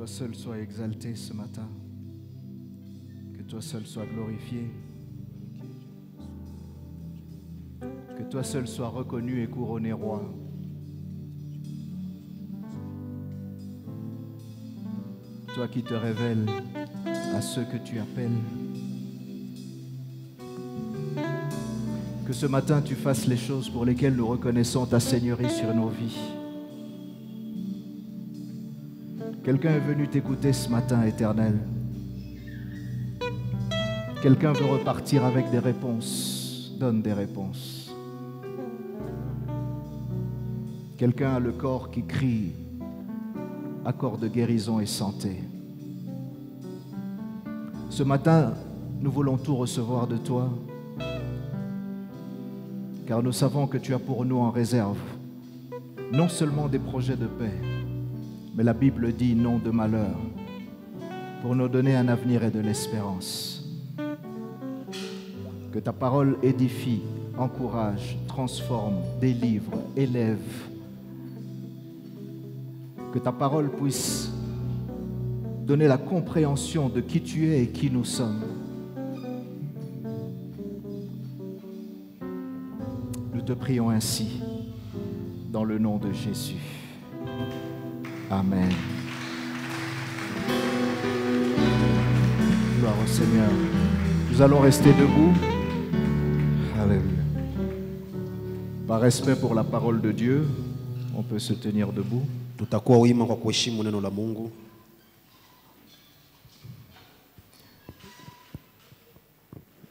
toi seul sois exalté ce matin. Que toi seul sois glorifié. Que toi seul sois reconnu et couronné roi. Toi qui te révèles à ceux que tu appelles. Que ce matin tu fasses les choses pour lesquelles nous reconnaissons ta seigneurie sur nos vies. Quelqu'un est venu t'écouter ce matin, Éternel. Quelqu'un veut repartir avec des réponses. Donne des réponses. Quelqu'un a le corps qui crie. Accord de guérison et santé. Ce matin, nous voulons tout recevoir de toi, car nous savons que tu as pour nous en réserve non seulement des projets de paix, mais la Bible dit non de malheur, pour nous donner un avenir et de l'espérance. Que ta parole édifie, encourage, transforme, délivre, élève. Que ta parole puisse donner la compréhension de qui tu es et qui nous sommes. Nous te prions ainsi, dans le nom de Jésus. Amen. Gloire au Seigneur. Nous allons rester debout. Alléluia. Par respect pour la parole de Dieu, on peut se tenir debout. Tutakuwa wima kwa kuheshimu neno la Mungu.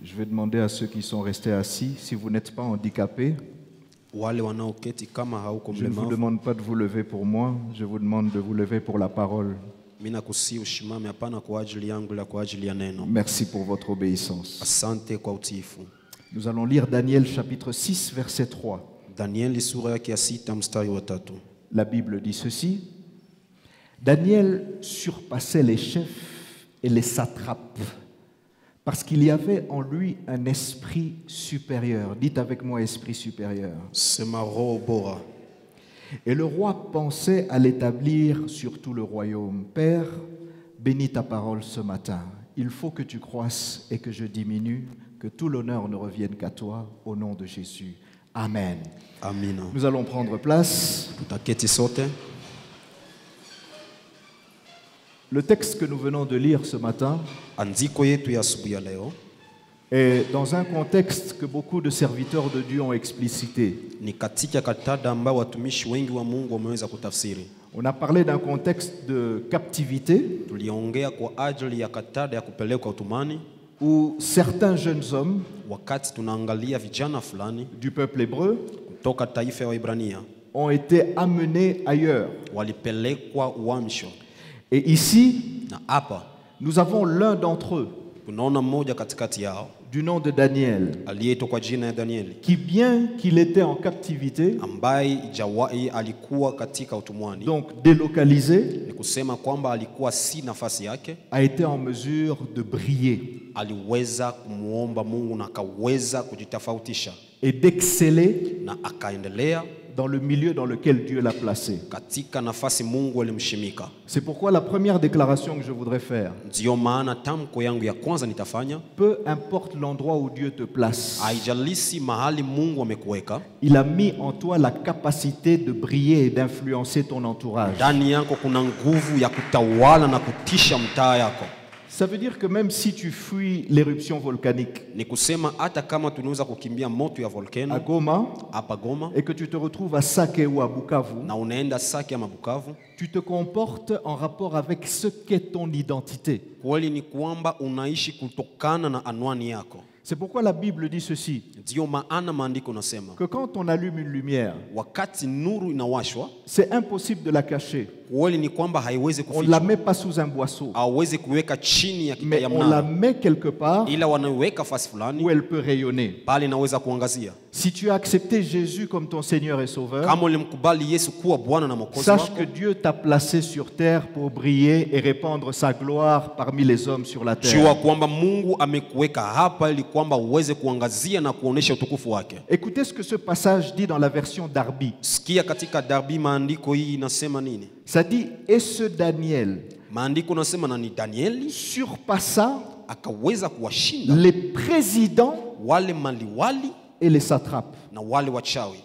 Je vais demander à ceux qui sont restés assis, si vous n'êtes pas handicapés, Wale wanaoketi kama hauko je ne vous mlemavu, demande pas de vous lever pour moi, je vous demande de vous lever pour la parole. mimi nakusihi usimame, hapana kwa ajili yangu ila kwa ajili ya neno. Merci pour votre obéissance. Asante kwa utiifu. Nous allons lire Daniel chapitre 6, verset 3. Danieli sura yake ya 6 mstari wa 3. La Bible dit ceci. Daniel surpassait les chefs et les satrapes parce qu'il y avait en lui un esprit supérieur. Dites avec moi, esprit supérieur. Sema roho bora. Et le roi pensait à l'établir sur tout le royaume. Père, bénis ta parole ce matin. Il faut que tu croisses et que je diminue, que tout l'honneur ne revienne qu'à toi, au nom de Jésus. Amen. Amina. Nous allons prendre place. Tutaketi sote. Le texte que nous venons de lire ce matin Andiko yetu ya asubuhi ya leo est dans un contexte que beaucoup de serviteurs de Dieu ont explicité. ni katika katada ambao watumishi wengi wa Mungu wameweza kutafsiri. On a parlé d'un contexte de captivité Tuliongea kwa ajili ya katada ya kupelekwa utumani, où certains jeunes hommes wakati tunaangalia vijana fulani du peuple hébreu kutoka taifa ya Waebrania ont été amenés ailleurs. walipelekwa uhamsho. Et ici, Na hapa nous avons l'un d'entre eux, tunaona mmoja katikati yao du nom de Daniel, aliyeitwa kwa jina ya Danieli, qui bien qu'il était en captivité, ambaye ijawahi alikuwa katika utumwani, donc délocalisé, ni kusema kwamba alikuwa si nafasi yake, a été en mesure de briller aliweza kumuomba Mungu na akaweza kujitofautisha et d'exceller na akaendelea dans le milieu dans lequel Dieu l'a placé. katika nafasi Mungu alimshimika. C'est pourquoi la première déclaration que je voudrais faire, Ndiyo maana tamko yangu ya kwanza nitafanya, peu importe l'endroit où Dieu te place, haijalisi mahali Mungu amekuweka, il a mis en toi la capacité de briller et d'influencer ton entourage. ndani yako kuna nguvu ya kutawala na kutisha mtaa yako. Ça veut dire que même si tu fuis l'éruption volcanique Ni kusema hata kama tunaweza kukimbia moto ya à volcano Goma hapa Goma et que tu te retrouves à Sake ou à Bukavu, na unaenda Sake ama Bukavu, tu te comportes en rapport avec ce qu'est ton identité. kweli ni kwamba unaishi kutokana na anwani yako. C'est pourquoi la Bible dit ceci, Ndiyo maana maandiko nasema que quand on allume une lumière, wakati nuru inawashwa, c'est impossible de la cacher. kweli ni kwamba haiwezi On ne la kufichwa, met pas sous un boisseau, hauwezi kuweka chini ya mais ya on la mnara, met quelque part ila wanaiweka fasi où fulani elle peut rayonner. pale inaweza kuangazia. Si tu as accepté Jésus comme ton Seigneur et Sauveur, Kama ulimkubali Yesu kuwa Bwana na Mwokozi sache wako, que Dieu t'a placé sur terre pour briller et répandre sa gloire parmi les hommes sur la jua terre. kwamba Mungu amekuweka hapa ili kwamba uweze kuangazia na kuonesha utukufu wake. Écoutez ce que ce passage dit dans la version Darby. Sikia katika Darby maandiko hii inasema nini? Ça dit, et ce Daniel, Maandiko nasema na ni Danieli surpassa akaweza kuwashinda les présidents wale maliwali et les satrapes. na wale wachawi.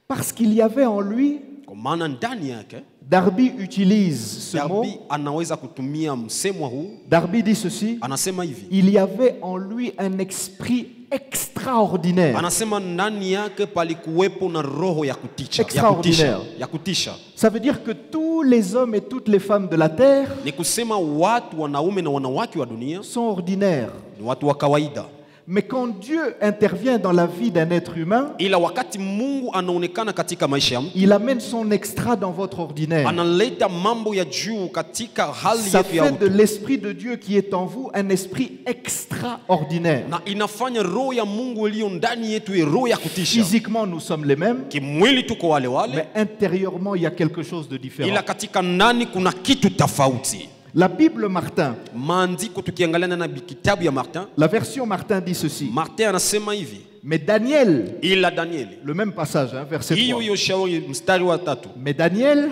Parce qu'il y avait en lui, Kwa maana ndani yake Darby utilise ce mot, Darby anaweza kutumia msemo huu, Darby dit ceci, anasema hivi, il y avait en lui un esprit extraordinaire. anasema ndani yake palikuwepo na roho ya kutisha, Extraordinaire. ya kutisha. Ça veut dire que tous les hommes et toutes les femmes de la terre Ni kusema watu wanaume na wanawake wa dunia sont ordinaires. ni watu wa kawaida, Mais quand Dieu intervient dans la vie d'un être humain, ila wakati Mungu anaonekana katika maisha ya mtu, il amène son extra dans votre ordinaire. analeta mambo ya juu katika hali Ça yetu ya fait de utu, l'Esprit de Dieu qui est en vous un esprit extraordinaire. na inafanya roho ya Mungu iliyo ndani yetu iwe roho ya kutisha. Physiquement, nous sommes les mêmes, Kimwili tuko wale wale, mais intérieurement, il y a quelque chose de ila différent. katika ndani kuna kitu tofauti. La Bible Martin, Maandiko tukiangalia na kitabu ya Martin, la version Martin dit ceci. Martin anasema hivi, Mais Daniel, ila Danieli, le même passage, hein, verset hiyo 3. hiyo shauri mstari wa 3, Mais Daniel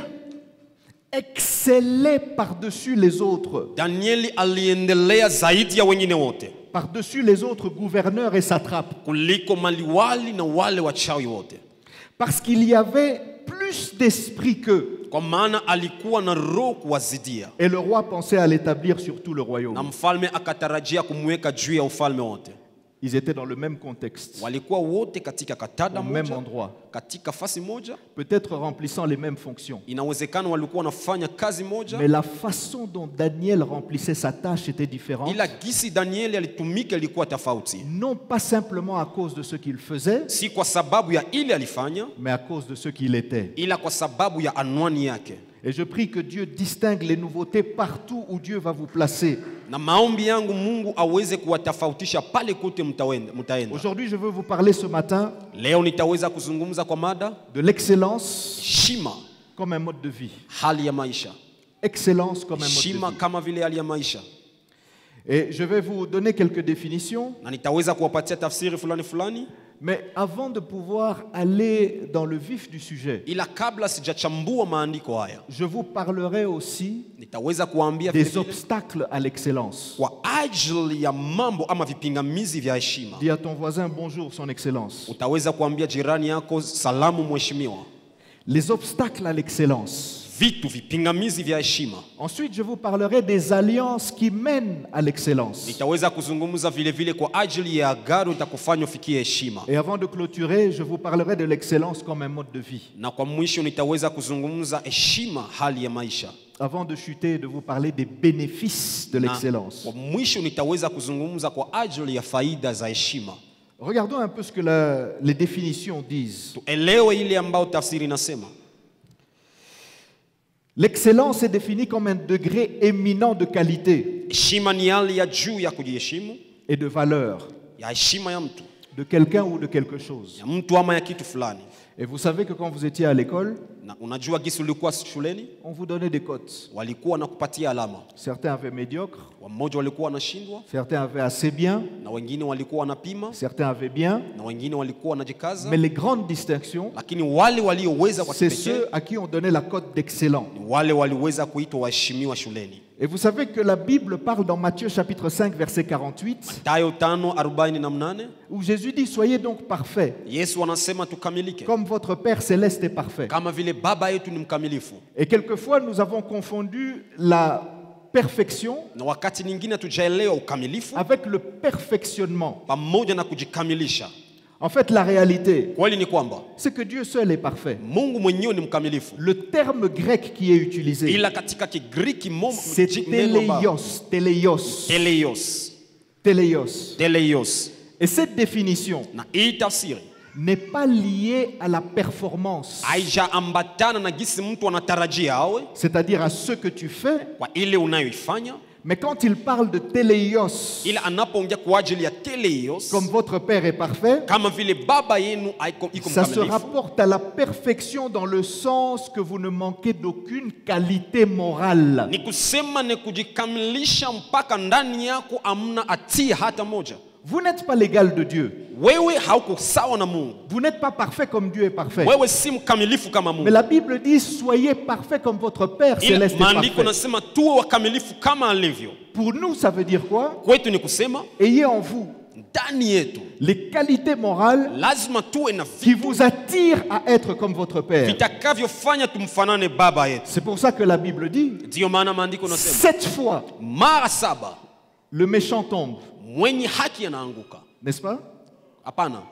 excellait par-dessus les autres, Danieli aliendelea zaidi ya wengine wote, par-dessus les autres gouverneurs et satrapes, kuliko maliwali na wale wachawi wote, parce qu'il y avait plus d'esprit qu'eux. kwa maana alikuwa na roho kuwazidia, Et le roi pensait à l'établir sur tout le na royaume. mfalme akatarajia kumweka juu ya ufalme wote. Ils étaient dans le même contexte, Walikuwa wote katika katada au même moja, endroit, katika fasi moja. peut-être remplissant les mêmes fonctions. Inawezekana walikuwa wanafanya kazi moja, Mais la façon dont Daniel remplissait sa tâche était différente, ila gisi Danieli alitumika ilikuwa tofauti, non pas simplement à cause de ce qu'il faisait, si kwa sababu ya ile alifanya, mais à cause de ce qu'il était. ila kwa sababu ya anwani yake. Et je prie que Dieu distingue les nouveautés partout où Dieu va vous placer. Na maombi yangu Mungu aweze kuwatofautisha pale kote mtaenda. Aujourd'hui, je veux vous parler ce matin Leo nitaweza kuzungumza kwa mada de l'excellence heshima, comme un mode de vie. hali ya maisha. Excellence comme un mode Heshima de vie. kama vile hali ya maisha, Et je vais vous donner quelques définitions. na nitaweza kuwapatia tafsiri fulani fulani, Mais avant de pouvoir aller dans le vif du sujet, ila kabla sijachambua maandiko haya, je vous parlerai aussi nitaweza kuambia des vile vile obstacles à l'excellence. kwa ajili ya mambo ama vipingamizi vya heshima. Dis à ton voisin bonjour, son excellence. Utaweza kuambia jirani yako salamu mheshimiwa. Les obstacles à l'excellence. Vitu vipingamizi vya heshima. Ensuite, je vous parlerai des alliances qui mènent à l'excellence. Nitaweza kuzungumza vile vile kwa ajili ya agano itakufanya ufikie heshima. Et avant de clôturer, je vous parlerai de l'excellence comme un mode de vie. Na kwa mwisho nitaweza kuzungumza heshima, hali ya maisha. Avant de chuter, de vous parler des bénéfices de Na l'excellence. kwa mwisho nitaweza kuzungumza kwa ajili ya faida za heshima. Regardons un peu ce que les définitions disent. Tuelewe ile ambayo tafsiri inasema. L'excellence est définie comme un degré éminent de qualité Heshima ni hali ya juu ya kujiheshimu, et de valeur ya heshima ya mtu, de quelqu'un ou de quelque chose. ya mtu ama ya kitu fulani. Et vous savez que quand vous étiez à l'école, Na unajua gisi ulikuwa shuleni, on vous donnait des cotes. walikuwa nakupatia alama. Certains avaient médiocre, Wamoja walikuwa wanashindwa, certains avaient assez bien, na wengine walikuwa wanapima, certains avaient bien. na wengine walikuwa wanajikaza. Mais les grandes distinctions, Lakini wale walioweza kwa c'est kipekee ceux à qui on donnait la cote d'excellent. ni wale waliweza kuitwa waheshimiwa shuleni. Et vous savez que la Bible parle dans Matthieu chapitre 5 verset 48 Mathayo 5:48, où Jésus dit soyez donc parfaits Yesu anasema tukamilike comme votre Père céleste est parfait. kama vile baba yetu ni mkamilifu. Et quelquefois nous avons confondu la perfection Na wakati nyingine tujaelewa ukamilifu avec le perfectionnement. pamoja na kujikamilisha. En fait, la réalité, Kweli ni kwamba c'est que Dieu seul est parfait. Mungu mwenyewe ni mkamilifu, Le terme grec qui est utilisé, ila katika Kigiriki c'est teleios, teleios, teleios, teleios. teleios. Et cette définition Na hii tafsiri n'est pas liée à la performance, haijaambatana na gisi mtu anatarajia awe c'est-à-dire à ce que tu fais, kwa ile unayoifanya, mais quand il parle de teleios, ila anapoongea kwa ajili ya teleios, comme votre Père est parfait, kama vile baba yenu iko ça se mkamilifu, rapporte à la perfection dans le sens que vous ne manquez d'aucune qualité morale. ni kusema ni kujikamilisha mpaka ndani yako amna atia hata moja. Vous n'êtes pas l'égal de Dieu. Wewe hauko sawa na Mungu. Vous n'êtes pas parfait comme Dieu est parfait. Wewe si mkamilifu kama Mungu. Mais la Bible dit, soyez parfaits comme votre Père céleste est Maandiko parfait. nasema tuwe wakamilifu kama alivyo. Pour nous, ça veut dire quoi? Kwetu ni kusema Ayez en vous ndani yetu les qualités morales lazima tuwe na qui vous attirent à être comme votre Père. vitakavyofanya tumfanane baba yetu. C'est pour ça que la Bible dit, Ndio maana maandiko nasema 7 fois, mara 7 le méchant tombe. mwenye haki anaanguka. N'est-ce pas? Hapana,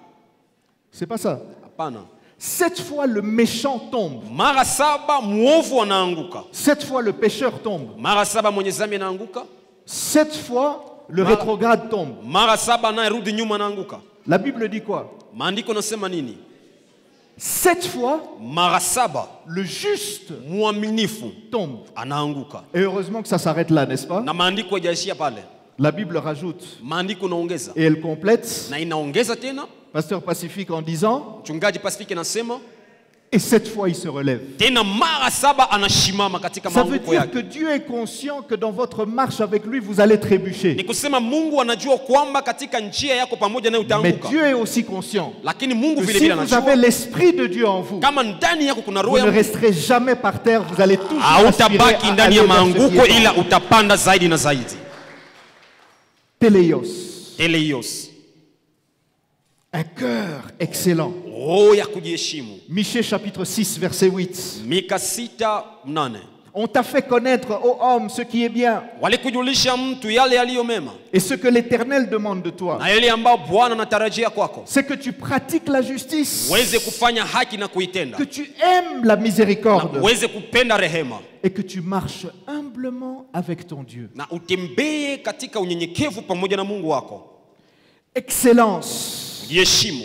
C'est pas ça. hapana. 7 fois, le méchant tombe. Mara 7 muovu anaanguka. 7 fois, le pécheur tombe. Mara 7 mwenye dhambi anaanguka. 7 fois, le rétrograde tombe. Mara 7 anayerudi nyuma anaanguka. La Bible dit quoi? Maandiko nasema nini? 7 fois, Mara 7 le juste muaminifu tombe. anaanguka. Et heureusement que ça s'arrête là, n'est-ce pas? Na maandiko hajaishia pale. La Bible rajoute Maandiko naongeza. et elle complète, Na inaongeza tena. Pasteur Pacifique, en disant, Mchungaji Pacifique anasema et 7 fois il se relève. tena mara 7 anashimama katika Ça veut maanguko dire yake. que Dieu est conscient que dans votre marche avec lui, vous allez Ni trébucher. kusema Mungu anajua kwamba katika njia yako pamoja naye Mais utaanguka. Dieu est aussi conscient Lakini Mungu que vile si vile vous avez anajua l'Esprit de Dieu en vous, kama ndani yako kuna vous roho ne ya Mungu, resterez jamais par terre, vous allez toujours aspirer hautabaki à ndani aller ya vers ce qui maanguko est en ila vous. utapanda zaidi na zaidi. Téléos, Teleios, un cœur excellent. roho ya kujiheshimu. Michée chapitre 6, verset 8. Mika 6:8. On t'a fait connaître, ô homme, ce qui est bien Walikujulisha mtu yale yaliyo mema et ce que l'Éternel demande de toi. na yale ambayo Bwana anatarajia kwako, C'est que tu pratiques la justice, uweze kufanya haki na kuitenda, que tu aimes la miséricorde na uweze kupenda rehema, et que tu marches humblement avec ton Dieu. na utembee katika unyenyekevu pamoja na Mungu wako. Excellence Kujiheshimu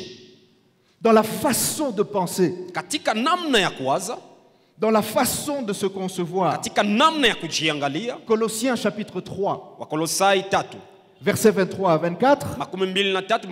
dans la façon de penser, katika namna ya kuwaza, dans la façon de se concevoir. katika namna ya kujiangalia. Colossiens chapitre 3, Wakolosai 3 versets 23 à 24. 23 24.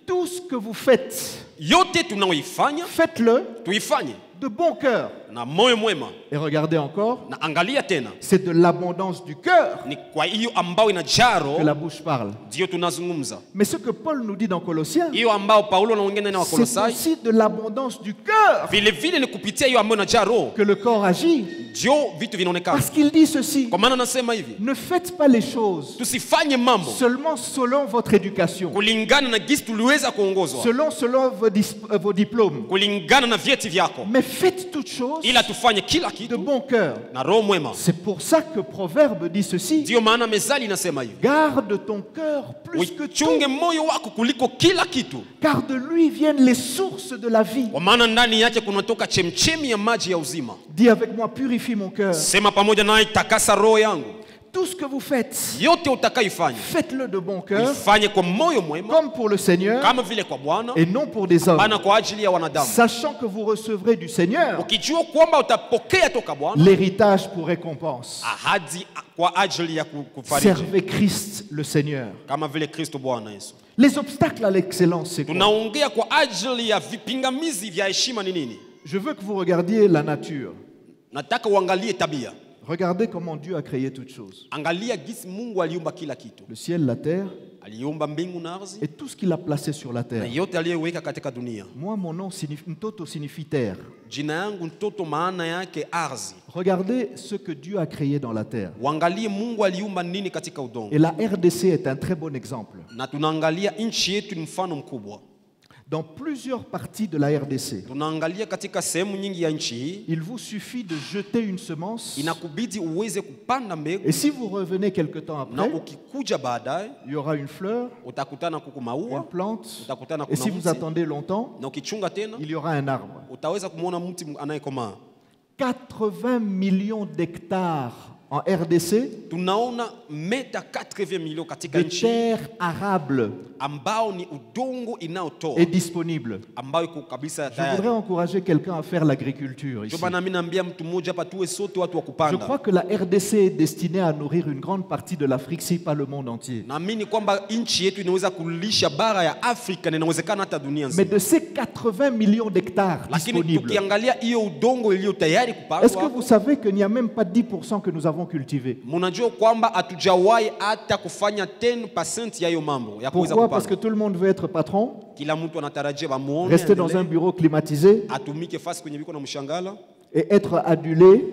Tout ce que vous faites, Yote tunaoifanya faites-le tuifanye de bon cœur. na moyo mwema, Et regardez encore, na angalia tena, c'est de l'abondance du cœur ni kwa hiyo ambao inajaa que roho la bouche parle. ndio tunazungumza. Mais ce que Paul nous dit dans Colossiens, Hiyo ambao Paulo anaongea na c'est Wakolosai aussi de l'abondance du cœur vile vile ni kupitia hiyo ambayo inajaa roho que le corps agit. ndio vitu vinaonekana. Parce qu'il dit ceci, Kwa maana anasema hivi, ne faites pas les choses tusifanye mambo seulement selon votre éducation, kulingana na gisi tuliweza kuongozwa, selon vos diplômes, kulingana na vyeti vyako, mais faites toutes choses ila tufanye kila de kitu bon cœur. na roho mwema. C'est pour ça que Proverbe dit ceci, Ndio maana mezali inasema hivi, garde ton cœur plus que tout, uchunge moyo wako kuliko kila kitu, car de lui viennent les sources de la vie. kwa maana ndani yake kunatoka chemchemi ya maji ya uzima. Dis avec moi, purifie mon cœur. Sema pamoja naye, takasa roho yangu. Tout ce que vous faites, Yote utakaifanya faites-le de bon cœur, ifanye kwa moyo mwema, comme pour le Seigneur, kama vile kwa Bwana, et non pour des hommes, bana kwa ajili ya wanadamu, sachant que vous recevrez du Seigneur ukijua kwamba utapokea toka Bwana l'héritage pour récompense. ahadi kwa ajili ya kufariji, Servez Christ le Seigneur. kama vile Kristo Bwana Yesu. Les obstacles à l'excellence, c'est quoi? Tunaongea kwa ajili ya vipingamizi vya heshima ni nini? Je veux que vous regardiez la nature. Nataka uangalie tabia. Regardez comment Dieu a créé toutes choses. Angalia gisi Mungu aliumba kila kitu. Le ciel, la terre Aliumba mbingu na ardhi et tout ce qu'il a placé sur la na terre. yote aliyoweka katika dunia. Moi, mon nom signifie, Ntoto signifie terre. Jina yangu mtoto maana yake ardhi. Regardez ce que Dieu a créé dans la terre. Uangalie Mungu aliumba nini katika udongo. Et la RDC est un très bon exemple. Na tunaangalia nchi yetu ni mfano mkubwa. Dans plusieurs parties de la RDC, Tunaangalia katika sehemu nyingi ya nchi hii, il vous suffit de jeter une semence. inakubidi uweze kupanda mbegu, Et si vous revenez quelque temps na après, ukikuja baadaye il y aura une fleur, utakutana kuku une maua, plante. utakutana Et kuna si vous mti, attendez longtemps, na ukichunga tena il y aura un arbre. utaweza kumwona mti anayekomaa. 80 millions d'hectares en RDC Tunaona meta 80 milioni katika de nchi terre arable ambao ni udongo inayotoa, est disponible. ambayo iko kabisa Je voudrais tayari. encourager quelqu'un à faire l'agriculture ici. Ndio maana mimi naambia mtu mmoja hapa, tuwe sote watu wa Je kupanda. crois que la RDC est destinée à nourrir une grande partie de l'Afrique, si pas le monde entier. Naamini kwamba nchi yetu inaweza kulisha bara ya Afrika na inawezekana hata dunia Mais nzima. de ces 80 millions d'hectares Lakini disponibles, tukiangalia hiyo udongo iliyo tayari est-ce que kupandwa, vous savez qu'il n'y a même pas 10% que nous avons avons cultivé. Mnajua kwamba hatujawahi hata kufanya 10% ya hiyo mambo ya kuweza Pourquoi? Parce kupanda. que tout le monde veut être patron, Kila mtu anatarajia bamuone, rester dans un bureau climatisé atumike fasi kwenye biko na mshangala et être adulé,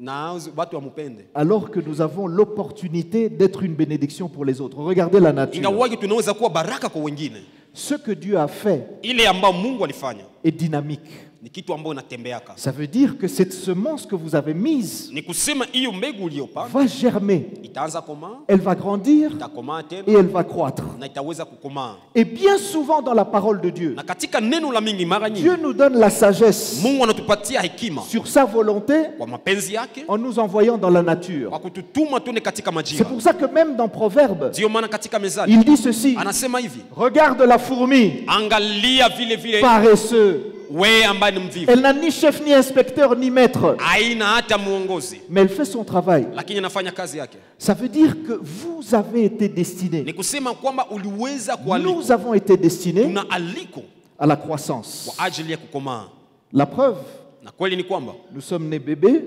na watu wamupende. alors que nous avons l'opportunité d'être une bénédiction pour les autres. Regardez la nature. Ingawaje tunaweza kuwa baraka kwa wengine. Ce que Dieu a fait Ile ambayo Mungu alifanya est dynamique. ni kitu ambayo inatembeaka. Ça veut dire que cette semence que vous avez mise Ni kusema hiyo mbegu uliyopanda va germer, itaanza komaa, elle va grandir itakomaa et tena elle va croître. na itaweza kukomaa. Et bien souvent dans la parole de Dieu, Na katika neno la mingi mara nyingi Dieu nous donne la sagesse Mungu anatupatia hekima sur sa volonté kwa mapenzi yake, en nous envoyant dans la nature. kwa kututuma tuone katika C'est majira. pour ça que même dans Proverbes, Ndio maana katika mezali il dit ceci: anasema hivi, regarde la fourmi, angalia vile vile paresseux. wewe ambaye ni mvivu, Elle n'a ni chef, ni inspecteur, ni maître, haina hata muongozi, mais elle fait son travail. lakini anafanya kazi yake. Ça veut dire que vous avez été destinés, Ni kusema kwamba uliweza kualikwa, nous avons été destinés una aliko à la croissance. kwa ajili ya kukomaa. La preuve, Na kweli ni kwamba nous sommes nés bébés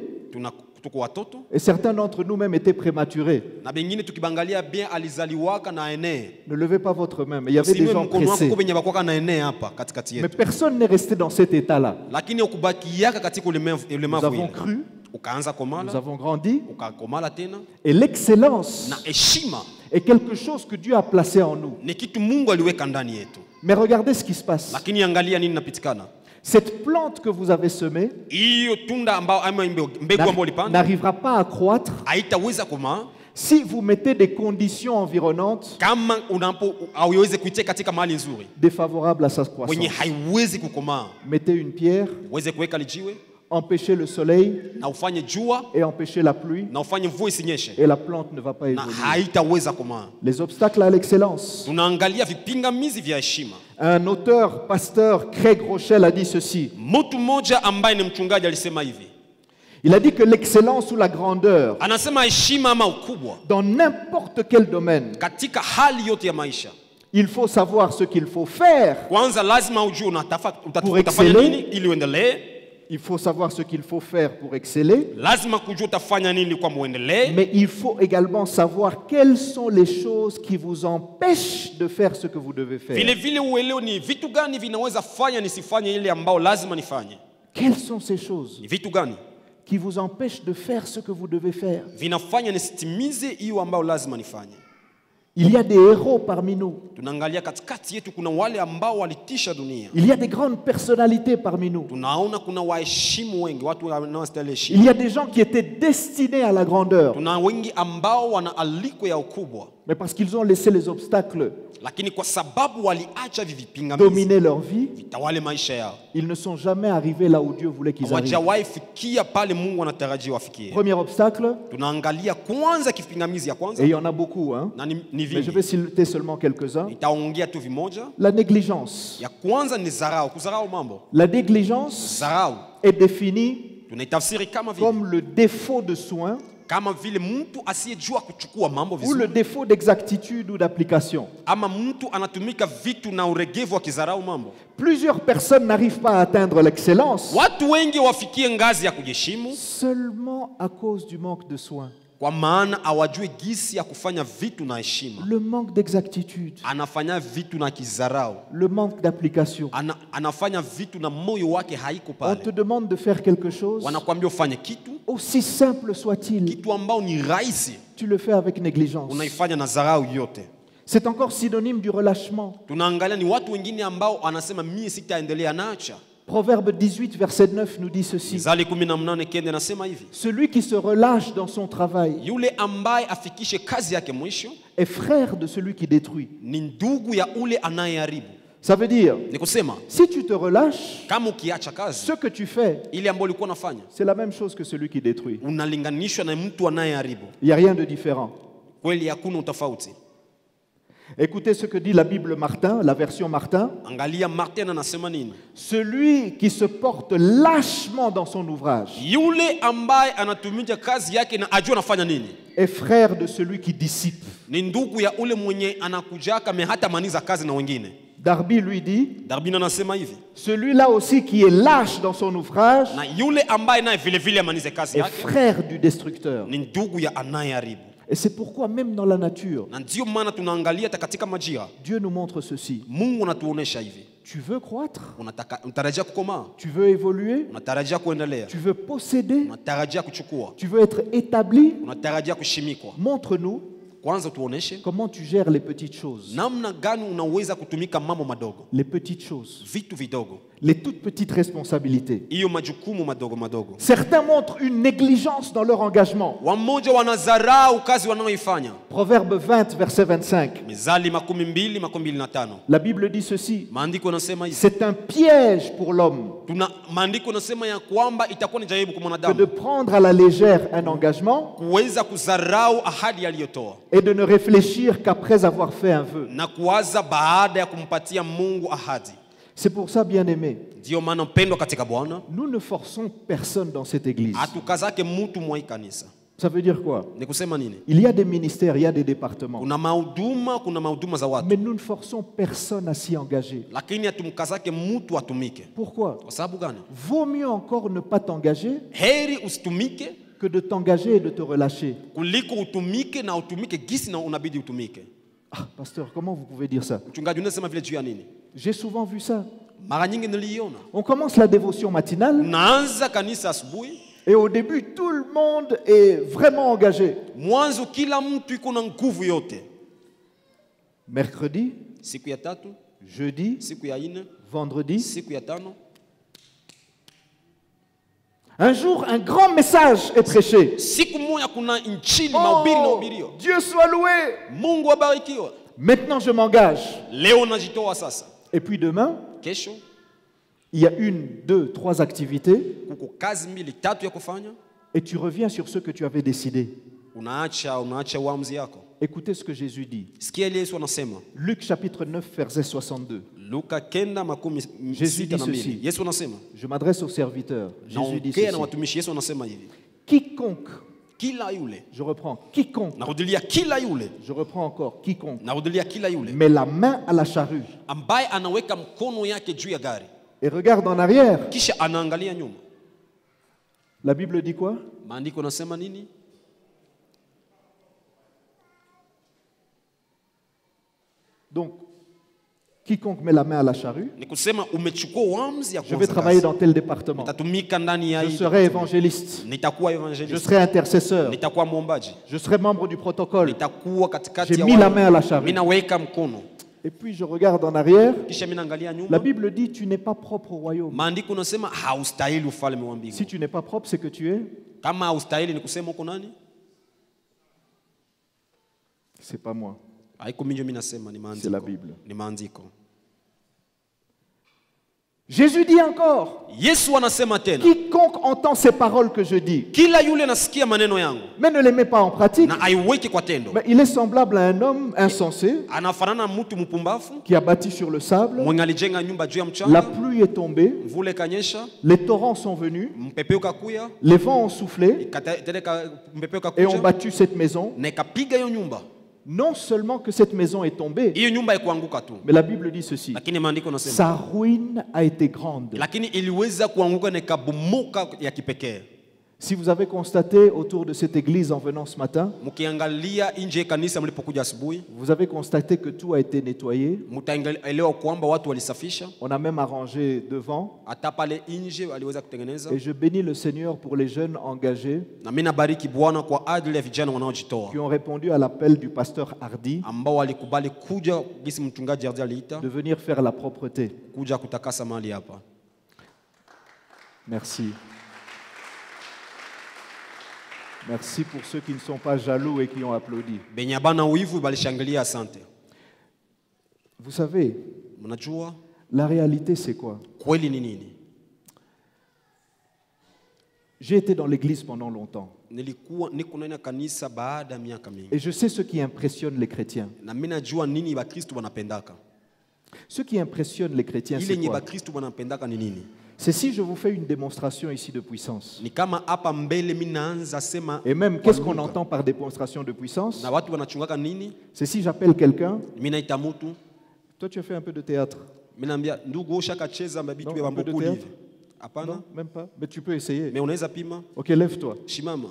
tuko watoto et certains d'entre nous même étaient prématurés. na bengine tukibangalia bien alizaliwaka na enee. Ne levez pas votre main, mais il y avait des Usiwe gens mkono wako pressés. kwa benye bakwaka na enee hapa katikati Mais yetu. personne n'est resté dans cet état-là. Lakini ukubakiaka katika Nous ulemavu avons ile. cru, Ukaanza nous komala, avons grandi, ukakomala tena, et l'excellence na heshima est quelque chose que Dieu a placé en nous. ni kitu Mungu aliweka ndani yetu. Mais regardez ce qui se passe. Lakini angalia nini napitikana. Cette plante que vous avez semée Hiyo tunda ambao ama mbegu ambayo ulipanda n'arrivera pas à croître haitaweza komaa si vous mettez des conditions environnantes kama unapo hauwezi kuitia katika mahali nzuri défavorables à sa wenye croissance. haiwezi kukomaa. Mettez une pierre, Uweze kuweka lijiwe empêchez le soleil na ufanye jua et empêchez la pluie, na ufanye mvua isinyeshe et la plante ne va pas na évoluer. haitaweza komaa. Les obstacles à l'excellence. Tunaangalia vipingamizi vya heshima. Un auteur, pasteur, Craig Rochelle a dit ceci. Mtu mmoja ambaye ni mchungaji alisema hivi, Il a dit que l'excellence ou la grandeur, anasema heshima ama ukubwa dans n'importe quel domaine, katika hali yote ya maisha, il faut savoir ce qu'il faut faire. kwanza lazima ujue Pour utafanya exceller. nini ili uendelee. Il faut savoir ce qu'il faut faire pour exceller. Lazima kujua utafanya nini kwa muendelee, Mais il faut également savoir quelles sont les choses qui vous empêchent de faire ce que vous devez vile faire. vile uelewe ni vitu gani vinaweza fanya nisifanye ile ambao lazima nifanye. Quelles sont ces choses Ni vitu gani qui vous empêchent de faire ce que vous devez faire? vinafanya nisitimize hiyo ambao lazima nifanye. Il y a des héros parmi nous. Tunaangalia katikati yetu kuna wale ambao walitisha dunia. Il y a des grandes personnalités parmi nous. Tunaona kuna waheshimu wengi, watu wanaostahili Il heshima. y a des gens qui étaient destinés à la grandeur, Tuna wengi ambao wana aliko ya ukubwa, mais parce qu'ils ont laissé les obstacles lakini kwa sababu waliacha vipingamizi dominer leur vie, vitawale maisha yao, ils ne sont jamais arrivés là où Dieu voulait qu'ils arrivent. hawajawahi fikia pale Mungu anatarajia wafikie. Premier obstacle, Tunaangalia kwanza kipingamizi ya et kwanza il y en a beaucoup, hein, na ni mais je vingi. vais citer seulement quelques-uns. Nitaongea tu vimoja. La négligence. Ya kwanza ni zarau, kuzarau mambo. La négligence Zarau est définie tunaitafsiri kama vile comme le défaut de soin kama vile mtu asiyejua kuchukua mambo ou le vizuri, défaut d'exactitude ou d'application. ama mtu anatumika vitu na uregevu wa kizarau mambo. Plusieurs personnes n'arrivent pas à atteindre l'excellence Watu wengi wafikie ngazi ya kujiheshimu seulement à cause du manque de soin, kwa maana hawajui gisi ya kufanya vitu na heshima. le manque d'exactitude, Anafanya vitu na kizarau, le manque d'application. anafanya vitu na moyo wake haiko On te pale. demande de faire quelque chose, Wanakuambia ufanye kitu, aussi simple soit-il, kitu ambao ni rahisi, tu le fais avec négligence. unaifanya na zarau yote. C'est encore synonyme du relâchement. Tunaangalia ni watu wengine ambao anasema mimi sitaendelea nacha. Proverbe 18, verset 9 nous dit ceci. Mithali 18:9 anasema hivi, Celui qui se relâche dans son travail yule ambaye afikishe kazi yake mwisho est frère de celui qui détruit. ni ndugu ya ule anayeharibu. Ça veut dire, Ni kusema si tu te relâches, kama ukiacha kazi ce que tu fais, ile ambayo ulikuwa unafanya, c'est la même chose que celui qui détruit. unalinganishwa na mtu anayeharibu. Il n'y a rien de différent. Kweli hakuna utofauti. Écoutez ce que dit la Bible Martin, la version Martin. Angalia Martin anasema nini? Celui qui se porte lâchement dans son ouvrage Yule ambaye anatumia kazi yake na ajua anafanya nini, est frère de celui qui dissipe. ni ndugu ya ule mwenye anakujaka me hata maniza kazi na wengine. Darby lui dit, Darby anasema hivi, celui-là aussi qui est lâche dans son ouvrage na yule ambaye naye vile vile amalize kazi est yake frère du destructeur. ni ndugu ya anayeharibu. Et c'est pourquoi même dans la nature, Na ndio maana tunaangalia hata katika majira, Dieu nous montre ceci. Mungu anatuonesha hivi. Tu veux croître? Unatarajia kukomaa, Tu veux évoluer? unatarajia kuendelea, Tu veux posséder? unatarajia kuchukua, Tu veux être établi? unatarajia kushimikwa. Montre-nous Kwanza tuoneshe comment tu gères les petites choses. namna gani unaweza kutumika mambo madogo, Les petites choses. vitu vidogo, Les toutes petites responsabilités. hiyo majukumu madogo madogo. Certains montrent une négligence dans leur engagement. Wamoja wanadharau kazi wanaoifanya. Proverbe 20, verset 25. Mithali 22:25. La Bible dit ceci. Maandiko yanasema hivi. C'est un piège pour l'homme Maandiko yanasema ya kwamba itakuwa ni jaribu kwa que de mwanadamu prendre à la légère un engagement kuweza kudharau ahadi aliyotoa et de ne réfléchir qu'après avoir fait un vœu. na kuwaza baada ya kumpatia Mungu ahadi. C'est pour ça, bien-aimés, Ndio maana mpendwa katika Bwana, nous ne forçons personne dans cette église. hatukazake mtu mwa hii kanisa. Ça veut dire quoi? Ni kusema nini? Il y a des ministères, il y a des départements. Kuna mahuduma za watu, Mais nous ne forçons personne à s'y engager. lakini hatumkazake mtu atumike. Pourquoi? Kwa sababu gani? Vaut mieux encore ne pas t'engager Heri usitumike que de t'engager et de te relâcher. kuliko utumike na utumike gisi na unabidi utumike. Ah, pasteur, comment vous pouvez dire ça? Mchungaji, unasema vile juu ya nini? J'ai souvent vu ça. Mara nyingi niliiona. On commence la dévotion matinale Unaanza kanisa asubuhi, et au début, tout le monde est vraiment engagé. mwanzo kila mtu iko na nguvu yote. Mercredi, Siku ya tatu, jeudi, siku ya nne, vendredi. siku ya tano, Un jour, un grand message est prêché. siku moja kuna injili mahubiri na Oh, hubirio. Dieu soit loué. Mungu abarikiwe. Maintenant, je m'engage. Leo najitoa sasa. Et puis demain, Kesho il y a 1, 2, 3 activités kuko kazi mbili tatu ya kufanya. et tu reviens sur ce que tu avais décidé. Unaacha uamuzi yako. Écoutez ce que Jésus dit. Sikia ile Yesu anasema. Luc chapitre 9, verset 62. Luka 9:62. Jésus dit ceci. Yesu anasema. Je m'adresse aux serviteurs. Jésus dit Naongea na ceci. watumishi. Yesu anasema hivi. Quiconque, Kila yule. je reprends, quiconque, Narudilia kila yule. je reprends encore, quiconque, Narudilia kila yule. met la main à la charrue Ambaye anaweka mkono yake juu ya gari. et regarde en arrière. Kisha anaangalia nyuma. La Bible dit quoi? Maandiko nasema nini? Donc, quiconque met la main à la charrue, Ni kusema umechukua uamuzi ya je vais kuanza travailler kazi. dans tel département. Nitatumika ndani ya Je hii. serai évangéliste. Nitakuwa Je evangelist. serai intercesseur. Nitakuwa mwombaji. Je serai membre du protocole. Nitakuwa katikati J'ai ya mis la wale. main à la charrue. Mimi naweka mkono. Et puis je regarde en arrière. Kisha mimi naangalia La nyuma. Bible dit tu n'es pas propre au royaume. Maandiko nasema haustahili ufalme wa mbingu. Si tu n'es pas propre, c'est que tu es. Kama haustahili ni kusema uko nani? C'est pas moi, Haiko mimi nasema ni c'est la maandiko. Bible. Ni maandiko. Jésus dit encore, Yesu anasema tena. quiconque entend ces paroles que je dis, Kila yule nasikia maneno yangu mais ne les met pas en pratique, na aiweke kwa tendo. mais il est semblable à un homme insensé Anafanana na mtu mpumbavu qui a bâti sur le sable. mwenye alijenga nyumba juu ya La mchanga. pluie est tombée, Mvule kanyesha, les torrents sont venus, mpepeo kakuya, les vents ont soufflé mpepeo et ont kakuja battu cette maison. na ikapiga hiyo nyumba. Non seulement que cette maison est tombée, Hiyo nyumba ikuanguka tu, mais la Bible dit ceci, lakini maandiko nasema sa ruine a été grande. lakini iliweza kuanguka na ikabomoka ya kipekee. Si vous avez constaté autour de cette église en venant ce matin, Mkiangalia nje ya kanisa mlipokuja asubuhi, vous avez constaté que tout a été nettoyé. mtaelewa kwamba watu walisafisha, On a même arrangé devant. hata pale nje waliweza kutengeneza. Et je bénis le Seigneur pour les jeunes engagés Na mimi nabariki Bwana kwa ajili ya vijana wanaojitoa qui ont répondu à l'appel du pasteur Hardy ambao walikubali kuja gisi mchungaji Hardy aliita de venir faire la propreté. kuja kutakasa mahali hapa. Merci. Merci pour ceux qui ne sont pas jaloux et qui ont applaudi. Benye bana wivu balishangilia asante. Vous savez, Mnajua la réalité c'est quoi? kweli ni nini? J'ai été dans l'église pendant longtemps Nilikuwa niko ndani ya kanisa baada ya miaka mingi. et je sais ce qui impressionne les chrétiens. Na mimi najua nini Bakristo wanapendaka. Ce qui impressionne les chrétiens, Ile c'est nye quoi? Bakristo wanapendaka ni nini? C'est si je vous fais une démonstration ici de puissance. Ni kama hapa mbele mimi naanza sema Et même, qu'est-ce qu'on entend par démonstration de puissance? na watu wanachungaka nini? C'est si j'appelle quelqu'un, Mimi naita mtu Toi, tu as fait un peu de théâtre. Mimi naambia ndugu ushakacheza mabitu Non, vya un peu de bambukuli théâtre? hivi? Hapana. Non, même pas. Mais tu peux essayer. Mais unaweza pima? Ok, lève-toi. Shimama.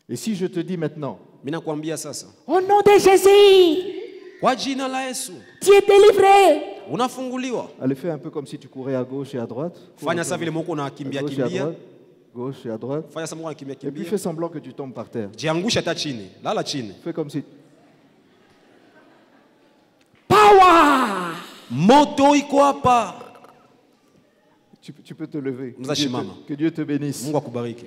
Et si je te dis maintenant, Mimi nakwambia sasa. Au nom de Jésus, Kwa jina la Yesu tu es délivré. unafunguliwa. allez, fais un peu comme si tu courais à gauche et à droite. Fanya sasa vile moko unakimbia Gauche et à kimbia. droite. Gauche et à droite. Fanya sasa moko unakimbia Et puis kimbia. fais semblant que tu tombes par terre. Jiangusha hata chini. Lala chini. Fais comme si. Power. Moto iko hapa. Tu peux te lever. Mza shimama. Que Dieu te bénisse. Mungu akubariki.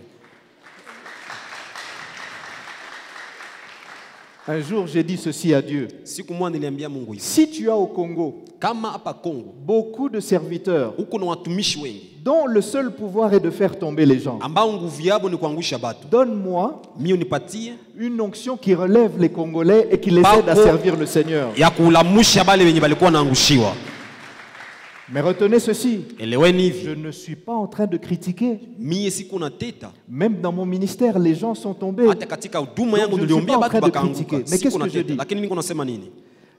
Un jour, j'ai dit ceci à Dieu. Siku moja niliambia Mungu hivi. Si tu as au Congo Kama hapa Kongo beaucoup de serviteurs huko na watumishi wengi dont le seul pouvoir est de faire tomber les gens, ambao nguvu yabo ni kuangusha batu, donne-moi mimi unipatie une onction qui relève les Congolais et qui les aide à Bako. servir le Seigneur. ya kulamusha bale wenye balikuwa naangushiwa. Mais retenez ceci, Eleweni je hivi, ne suis pas en train de critiquer. mie siku na teta Même dans mon ministère, les gens sont tombés. hata katika huduma Donc, yangu je ne suis niliombia pas en train batu de critiquer. bakaanguka. Mais qu'est-ce Siku na que je teta, dis? lakini niko nasema nini?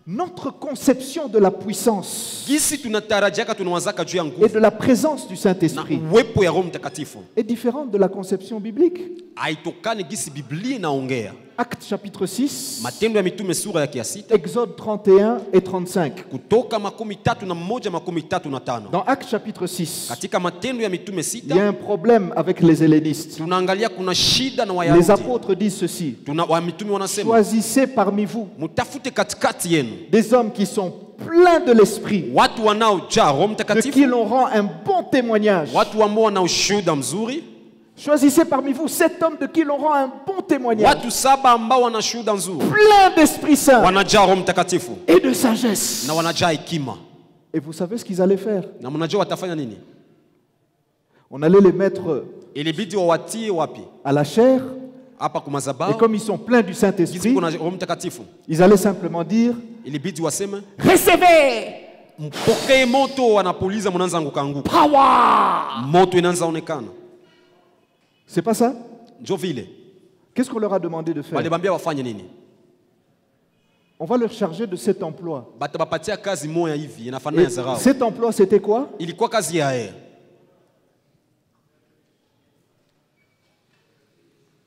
Notre conception de la puissance Gisi tunatarajiaka tunawazaka juu ya et nguvu de la présence du na Saint-Esprit uwepo ya Roho Mtakatifu est différente de la conception biblique. haitokani gisi Biblia inaongea. Actes chapitre 6, Matendo ya Mitume sura ya 6 Exode 31 et 35. kutoka 31 35. Dans Actes chapitre 6, Katika Matendo ya Mitume il y a 6 un problème avec les hellénistes. tunaangalia kuna shida na Les Wayahudi. apôtres disent ceci: Wa mitume wanasema choisissez parmi vous mutafute katikati yenu des hommes qui sont pleins de l'esprit, watu wanaojaa Roho de Mtakatifu, qui l'on rend un bon témoignage. watu ambao wana ushuhuda mzuri, Choisissez parmi vous 7 hommes de qui l'on rend un bon témoignage, watu 7 ambao wana ushuhuda nzuri, pleins d'Esprit Saint wanajaa Roho Mtakatifu et de sagesse. na wanajaa hekima. Et vous savez ce qu'ils allaient faire? Na mnajua watafanya nini? On allait les mettre Ilibidi wawatie wapi? à la chair, Hapa kwa et madhabahu, comme ils sont pleins du gisi Saint-Esprit, kuna Roho Mtakatifu, ils allaient simplement dire: ilibidi waseme Recevez. mpokee moto, wanapuliza mnaanza anguka. Power. Moto inaanza onekana. c'est pas ça? Njo vile Qu'est-ce qu'on leur a demandé de faire? walibambia wafanye nini? On va leur charger de cet emploi. Batabapatia kazi moja hivi inafanana Et ya zarau. cet emploi, c'était quoi? Ilikuwa kazi ya yeye.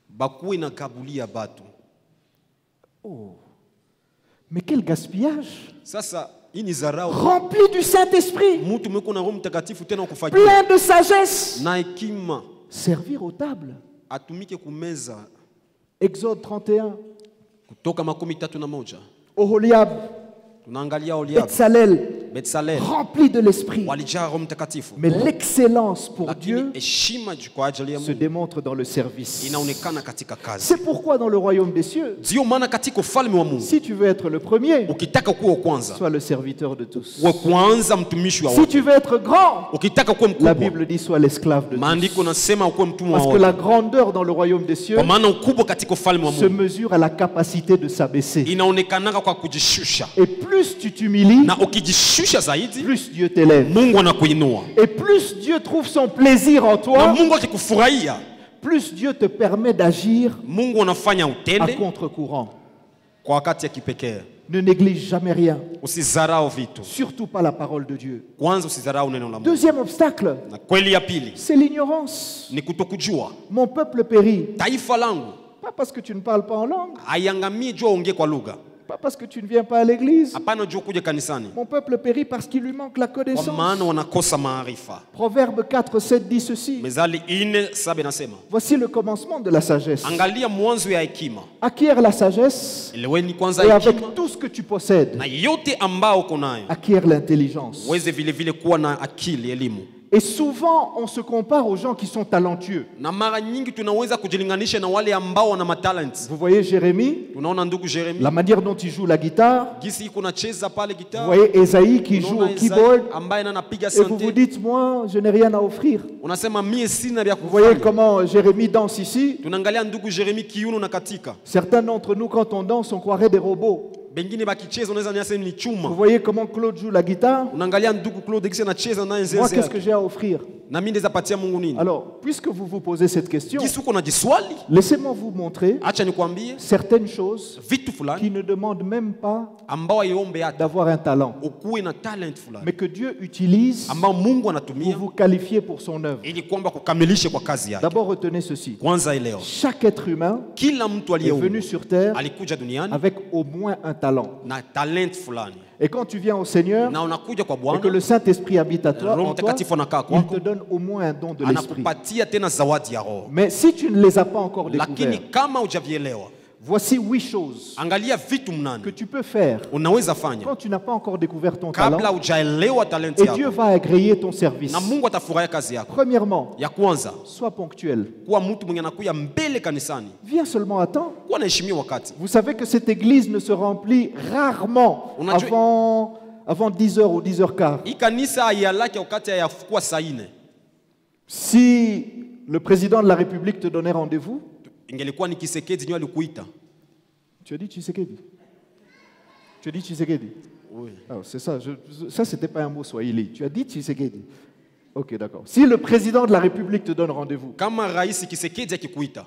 Bakuwe na kabulia batu. Mais quel gaspillage! Sasa hii ni zarau. Rempli du Saint-Esprit. Mtu mweko na Roho Mtakatifu tena ukufanyia Plein de sagesse. na hekima Servir aux tables. atumike kumeza. Exode 31. Kutoka 31 Oholiab, tunaangalia Oliab, Betsalel, Betsalel remplis de l'esprit. walijaa Roho Mtakatifu, Mais l'excellence pour lakini Dieu heshima kwa ajili ya se Mungu démontre dans le service. inaonekana katika kazi. C'est pourquoi dans le royaume des cieux, Ndio maana katika ufalme wa Mungu si tu veux être le premier, ukitaka kuwa wa kwanza, sois le serviteur de tous. wa kwanza mtumishi wa Si wote. tu veux être grand, Ukitaka kuwa la mkubwa, Bible dit sois l'esclave de maandiko tous. nasema ukuwe mtumwa wa Parce que la wote. grandeur dans le royaume des cieux Kwa maana ukubwa katika ufalme wa se Mungu mesure à la capacité de s'abaisser. inaonekanaka kwa kujishusha, Et plus tu t'humilies, na ukijishusha zaidi plus Dieu t'élève. Mungu anakuinua, Et plus Dieu trouve son plaisir en na toi, Mungu akikufurahia, plus Dieu te permet d'agir Mungu anafanya à utende contre-courant. kwa wakati ya kipekee. Ne néglige jamais rien, Usizarau vitu, surtout pas la parole de Dieu. kwanza usizarau neno la Mungu. Deuxième obstacle, Na kweli ya pili c'est l'ignorance. ni kutokujua. Mon peuple périt, Taifa langu pas parce que tu ne parles pas en langue, haiangamii juu aongee kwa lugha, pas parce que tu ne viens pas à l'église. hapana juu kuja kanisani, Mon peuple périt parce qu'il lui manque la kwa connaissance. maana wanakosa maarifa. Proverbe 4, 7 dit ceci. Mezali 4:7 nasema, Voici le commencement de la sagesse. angalia mwanzo ya hekima, Acquiert la sagesse eleweni kwanza et hekima, avec tout ce que tu possèdes, na yote ambao uko nayo acquiert l'intelligence. uweze vile vile kuwa na akili, elimu. Et souvent, on se compare aux gens qui sont talentueux. Na mara nyingi tunaweza kujilinganisha na wale ambao wana matalent. Vous voyez Jérémie, Tunaona ndugu Jeremy la manière dont il joue la guitare. gisi iko nacheza pale Vous gitaa, voyeye Esaïe qui joue unaona au Isai keyboard. ambaye anapiga Et vous vous sante, dites, moi, je n'ai rien à offrir. unasema mie sina vya Vous voyez kufanya. comment Jérémie danse ici. Tunaangalia ndugu Jeremy kiuno na katika, Certains d'entre nous, quand on danse, on croirait des robots. bengine bakicheza unaweza niasema ni Vous chuma. voyez comment Claude joue la guitare? Unaangalia ndugu Claude kisa anacheza naye Moi, nzenze qu'est-ce que yake. j'ai à offrir? Na mimi ndeza patia Mungu nini? Alors, puisque vous vous posez cette question, Kisi uko na jiswali? laissez-moi vous montrer Acha nikwambie certaines choses vitu qui fulani ne demandent même pas ambao iombe hata d'avoir un talent, ukuwe na talent fulani mais que Dieu utilise ambao Mungu pour anatumia vous qualifier pour son œuvre. ili kwamba kukamilishe kwa kazi yake. D'abord, retenez ceci. Kwanza elewa, Chaque être humain kila mtu est venu aliyeumbwa sur terre alikuja duniani avec au moins un talent. na talent fulani, Et quand tu viens au Seigneur na unakuja kwa et que Bwana, le Saint-Esprit habite à toi, Roho en toi, Mtakatifu anakaa il kwako, te donne au moins un don de l'Esprit. anakupatia tena zawadi ya Roho. Mais si tu ne les as pas encore Lakini découverts, kama hujavielewa, voici 8 choses angalia vitu que mnane tu peux faire unaweza fanya quand tu n'as pas encore découvert ton kabla talent, hujaelewa talent et Dieu yako, va agréer ton service. na Mungu atafurahia kazi yako. Premièrement, Ya kwanza, sois ponctuel. kuwa mtu mwenye anakuya mbele kanisani, Viens seulement à temps. kuwa naheshimia wakati. Vous savez que cette église ne se remplit rarement On a tué- avant 10h ou 10h15. Hii kanisa haiyalake wakati hayakuwa saa nne. Si le président de la République te donnait rendez-vous, Ingelikuwa ni Kisekedi ndio alikuita. tu as dit Tshisekedi. Tu as dit Tshisekedi. Oui. Ah, c'est ça. Ça, c'était pas un mot swahili. Tu as dit Tshisekedi. Ok, d'accord. Si le président de la République te donne rendez-vous, Kama rais Kisekedi akikuita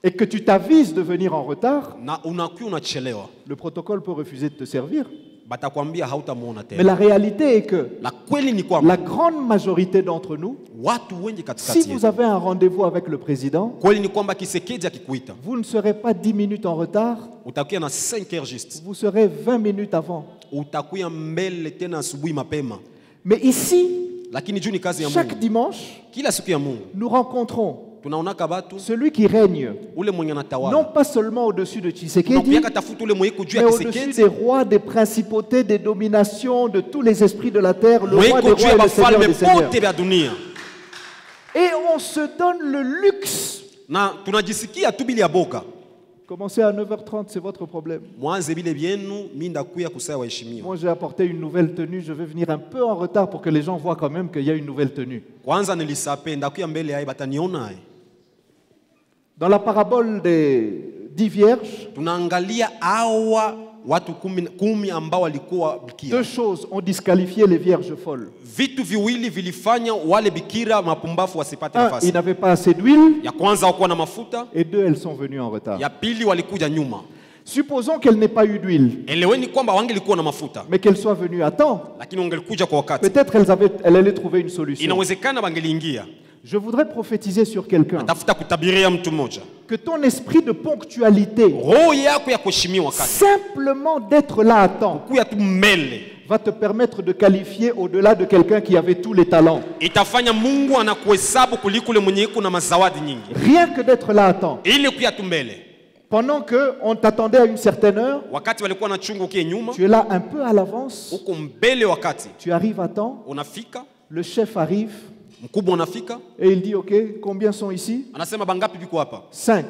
et que tu t'avises de venir en retard, na unakuwa unachelewa, le protocole peut refuser de te servir. batakwambia hautamuona Mais tena. la réalité est que La kweli ni kwamba la grande majorité d'entre nous, watu wengi si katikati vous yetu, avez un rendez-vous avec le président, kweli ni kwamba Kisekedi akikuita vous ne serez pas 10 minutes en retard, utakuwa na 5 heures juste, vous serez 20 minutes avant. utakuwa mbele tena asubuhi mapema. Mais ici, Lakini juu ni kazi ya chaque Mungu, dimanche, kila siku ya Mungu nous rencontrons tunaonaka batu celui qui règne, ule mwenye non anatawala, pas seulement au-dessus de Tshisekedi, tunakuya tafuta ule mwenye kujua mais au-dessus Kisekedi, des rois, des principautés, des dominations, de tous les esprits de la terre, le mwenye roi des rois kujua et le seigneur bafalme des seigneurs. bote vya dunia, Et on se donne le luxe. na tunajisikia tu bili ya boka. Commencez à 9h30, c'est votre problème. Mwanze bile byenu, mimi ndakuya kusaya waheshimiwa. Moi, j'ai apporté une nouvelle tenue. Je vais venir un peu en retard pour que les gens voient quand même qu'il y a une nouvelle tenue. Kwanza nilisape ndakuya mbele yaye bataniona aye. Dans la parabole des 10 vierges, Tunaangalia hawa watu kumi ambao walikuwa bikira. deux choses ont disqualifié les vierges folles. Vitu viwili vilifanya wale bikira mapumbafu wasipate Un, nafasi. ils n'avaient pas assez d'huile. Ya kwanza hawakuwa na mafuta, Et deux, elles sont venues en retard. ya pili walikuja nyuma. Supposons qu'elles n'aient pas eu d'huile, Eleweni kwamba wangelikuwa na mafuta, mais qu'elles soient venues à temps. lakini wangelikuja kwa wakati. Peut-être elles allaient trouver une solution. Inawezekana bangeliingia. Je voudrais prophétiser sur quelqu'un Tafuta kutabiria mtu mmoja. que ton esprit de ponctualité, Roho yako ya kuheshimiwa wakati, simplement d'être là à temps, kuya tu mbele, va te permettre de qualifier au-delà de quelqu'un qui avait tous les talents. itafanya Mungu anakuhesabu kuliko ule mwenye iko na mazawadi nyingi. Rien que d'être là à temps. Ile kuya tu mbele. Pendant qu'on t'attendait à une certaine heure, Wakati walikuwa na chungu kie nyuma, tu es là un peu à l'avance, uko mbele wakati. tu arrives à temps, Unafika, le chef arrive mkubwa unafika, et il dit, OK, combien sont ici? anasema bangapi biko hapa? 5.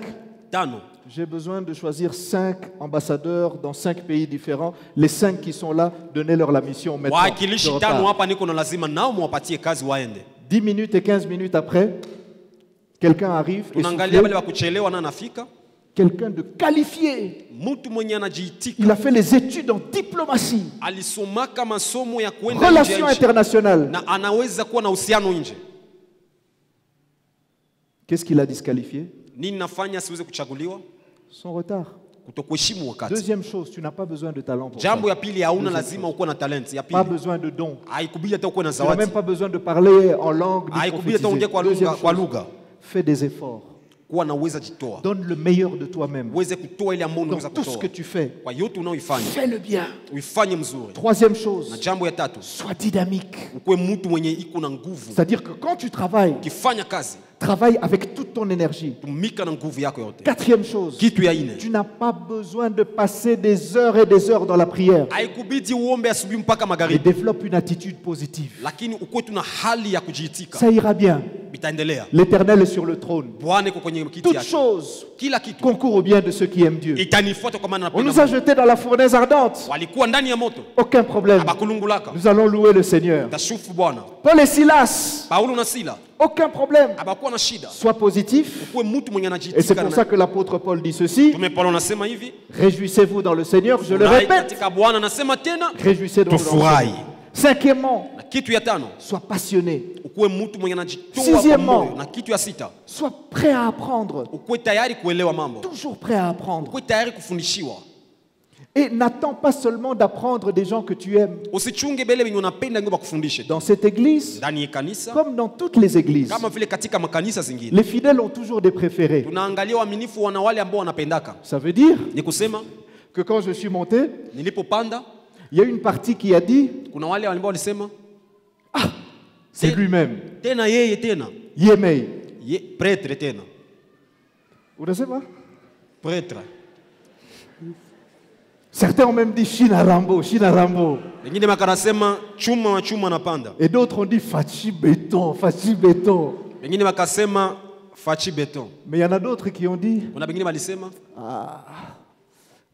5. J'ai besoin de choisir 5 ambassadeurs dans 5 pays différents. Les 5 qui sont là, donnez-leur la mission maintenant. Waakilishi Je repars. 5 hapa niko na lazima nao muwapatie kazi waende. 10 minutes et 15 minutes après, quelqu'un arrive, Tunaangalia wale essoufflé, wa kuchelewa na anafika, quelqu'un de qualifié. mtu mwenye anajiitika, Il a fait les études en diplomatie, alisomaka masomo ya kwenda nje relations ya nchi internationales. na anaweza kuwa na uhusiano nje. Qu'est-ce qu'il a disqualifié? Nini nafanya siweze kuchaguliwa? Son retard. Kutokuheshimu wakati. Deuxième chose, tu n'as pas besoin de talent pour ça. Jambo ya pili, hauna Deuxième lazima chose. ukuwe na talent. Ya Pas pili, besoin de dons. haikubidi hata ukuwe na Tu n'as même zawadi, pas besoin de parler en langue. ni haikubidi hata prophétiser. ongea kwa Deuxième lugha, kwa chose, lugha. fais des efforts. Kuwa na uweza jitoa, Donne le meilleur de toi-même. uweze kutoa ile ambayo Dans unaweza tout ce que kutoa tu fais, kwa yote unaoifanya, fais-le bien. uifanye mzuri. Troisième Na chose, jambo ya tatu, sois dynamique. ukuwe mtu mwenye iko na nguvu. C'est-à-dire que quand tu travailles, Ukifanya kazi, travaille avec toute ton énergie. tumika na nguvu yako yote. Quatrième chose, Kitu ya ine, tu n'as pas besoin de passer des heures et des heures dans la prière. haikubidi uombe asubuhi mpaka Et magharibi, développe une attitude positive. lakini ukuwe tuna hali ya kujiitika. Ça ira bien. Itaendelea. L'Éternel est sur le trône. Bwana iko kwenye kiti Toutes yake, choses kila kitu concourent au bien de ceux qui aiment Dieu. itanifuata kwa maana On napenda nous a Mungu. jetés dans la fournaise ardente. Walikuwa ndani ya moto, Aucun problème. abakulungulaka, Nous allons louer le Seigneur. tashufu Bwana. Paul et Silas, Paulo na Sila Aucun problème. abakuwa na shida. Sois positif. Ukuwe mtu mwenye Et anajitika. c'est pour ça que l'apôtre Paul dit ceci. Tume Paulo anasema hivi, Réjouissez-vous dans le Seigneur, je le furahi répète. katika Bwana, anasema tena Réjouissez dans le tufurahi. Seigneur. Cinquièmement, Na kitu ya tano, sois passionné. ukuwe mtu mwenye anajitoa kwa Sixièmement. moyo. Na kitu ya sita, Sois prêt à apprendre. ukuwe tayari kuelewa mambo, Toujours prêt à apprendre. ukuwe tayari kufundishiwa. Et n'attends pas seulement d'apprendre des gens que tu aimes. Usichunge bele wenye unapenda ndio bakufundishe. Dans cette église, Ndani ya kanisa comme dans toutes les églises, kama vile katika makanisa zingine, les fidèles ont toujours des préférés. tunaangalia waaminifu wana wale ambao wanapendaka. Ça veut dire Ni kusema que quand je suis monté, nilipopanda il y a une partie qui a dit kuna wale ambao walisema c'est lui-même, tena yeye tena Yemei. prêtre tena Vous ne savez pas? prêtre. Certains ont même dit Shinarambo, Shinarambo. Wengine wakanasema chuma wa chuma napanda. Et d'autres ont dit Fachi béton, Fachi béton. Wengine wakasema fachi beton. Mais il y en a d'autres qui ont dit Kuna wengine walisema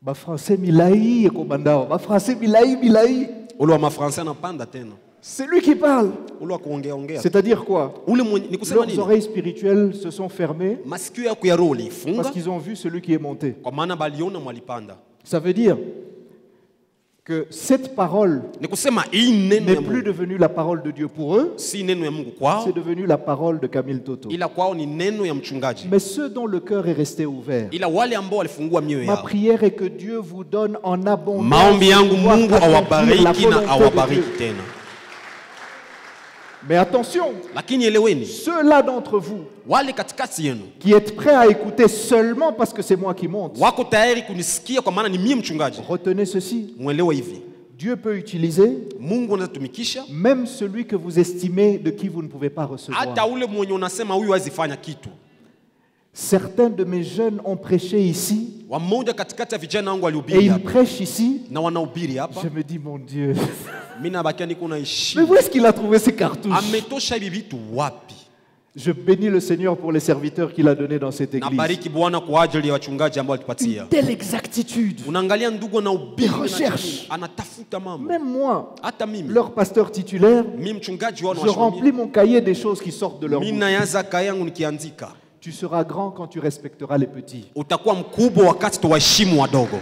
Ba français Milaï et Kobandao. Ba français Milaï, Milaï. ule wa mafransa anapanda tena. C'est lui qui parle. Ule wa kuongea ongea. C'est-à-dire quoi? Ule ni kusema Leurs nini? oreilles spirituelles se sont fermées Masikio yako ya roho parce lifunga qu'ils ont vu celui qui est monté. kwa maana baliona mwalipanda. Ça veut dire que cette parole Ni kusema hii neno n'est ya plus Mungu devenue la parole de Dieu pour eux, si neno ya Mungu kwao, c'est devenu la parole de Camille Toto. ila kwao ni neno ya mchungaji. Mais ceux dont le cœur est resté ouvert, Ila wale ambao walifungua mioyo ma yao, prière est que Dieu vous donne en abondance maombi yangu de pouvoir Mungu accomplir la awabariki na volonté de awabariki Dieu. tena. Mais attention, Lakini eleweni, ceux-là d'entre vous wale katikati yenu qui êtes prêts à écouter seulement parce que c'est moi qui monte, wako tayari kunisikia kwa maana ni mie mchungaji, retenez ceci. mwelewe hivi, Dieu peut utiliser Mungu anaweza tumikisha même celui que vous estimez de qui vous ne pouvez pas recevoir. hata ule mwenye unasema huyu hawezi fanya kitu. Certains de mes jeunes ont prêché ici Wamoja katikati ya vijana wangu et walihubiri ils hapa prêchent ici. na wanahubiri hapa, Je me dis, mon Dieu, mimi nabakia niko mais naishi, où est-ce qu'il a trouvé ces cartouches? ametosha hivi vitu wapi? Je bénis le Seigneur pour les serviteurs qu'il a donnés dans cette église. Nabariki Bwana kwa ajili ya wachungaji ambao alitupatia. Telle exactitude. Unaangalia ndugu na ubiri Des recherches. anatafuta mambo. Même moi, Hata mimi leur pasteur titulaire, mimi mchungaji wao je remplis mon cahier des choses qui sortent de leur mimi bouche. naanza kaya yangu nikiandika. Tu seras grand quand tu respecteras les petits. Utakuwa mkubwa wakati tuwaheshimu wadogo.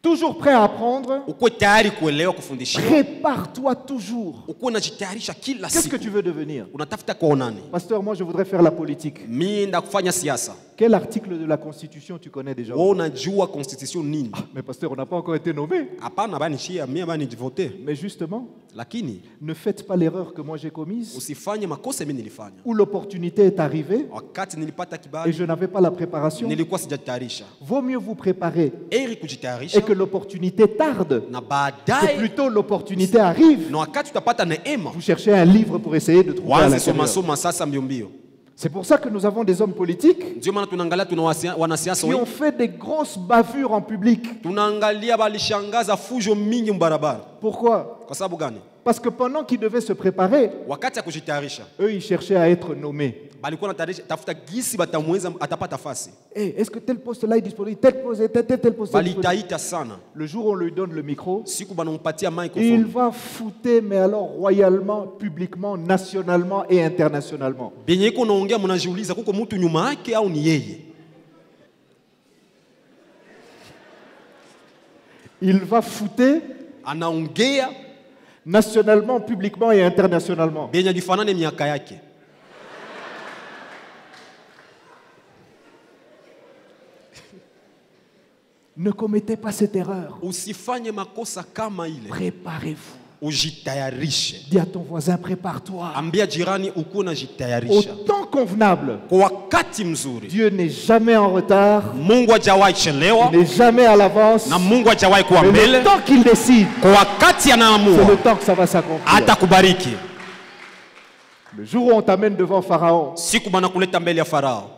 Toujours prêt à apprendre, Ukuwe tayari kuelewa kufundishiwa. prépare-toi toujours. Ukuwe unajitayarisha kila Qu'est-ce que siku. tu veux devenir? Unatafuta kuwa nani? Pasteur, moi je voudrais faire la politique. Mimi nda kufanya siasa. Quel article de la Constitution tu connais déjà? Wewe unajua constitution nini? Mais pasteur, on n'a pas encore été nommé. Hapana bani shia, mimi bani jivote. Mais justement, Lakini ne faites pas l'erreur que moi j'ai commise, usifanye makosa mimi nilifanya. où l'opportunité est arrivée Wakati nilipata et kibali, je n'avais pas la préparation. nilikuwa sijatayarisha. Vaut mieux vous préparer Heri kujitayarisha et que l'opportunité tarde, na que baadaye plutôt l'opportunité arrive. na wakati utapata neema, Vous cherchez un livre pour essayer de trouver à waanze l'intérieur. soma sasa mbio mbio. C'est pour ça que nous avons des hommes politiques Ndio maana tunaangalia tuna wanasiasa qui ont wengi, fait des grosses bavures en public. tunaangalia walishangaza fujo mingi mbarabara. Pourquoi? Kwa sababu gani? Parce que pendant qu'ils devaient se préparer, Wakati ya kujitayarisha eux, ils cherchaient à être nommés. balikuwa natayarisha tafuta gisi batamweza atapata fasi, Eh, est-ce que tel poste-là est disponible? Tel poste, tel poste est disponible. balitaita sana. Le jour où on lui donne le micro, Siku banampatia il microphone, va fouter, mais alors royalement, publiquement, nationalement et internationalement. benye iko naongea, mnajiuliza kuko mtu nyuma yake au ni yeye? Il va fouter Anaongea nationalement, publiquement et internationalement. benye alifanane miaka yake. Ne commettez pas cette erreur. Usifanye makosa kama ile, Préparez-vous. ujitayarishe. Dis à ton voisin, prépare-toi. Ambia jirani ukuwe Au unajitayarisha temps convenable. kwa wakati mzuri. Dieu n'est jamais en retard, Mungu hajawahi chelewa n'est jamais à l'avance. na Mungu hajawahi kuwa Mais mbele. le temps qu'il décide, Kwa wakati c'est anaamua le temps que ça va s'accomplir. atakubariki. Le jour où on t'amène devant Pharaon, Siku banakuleta mbele ya Farao,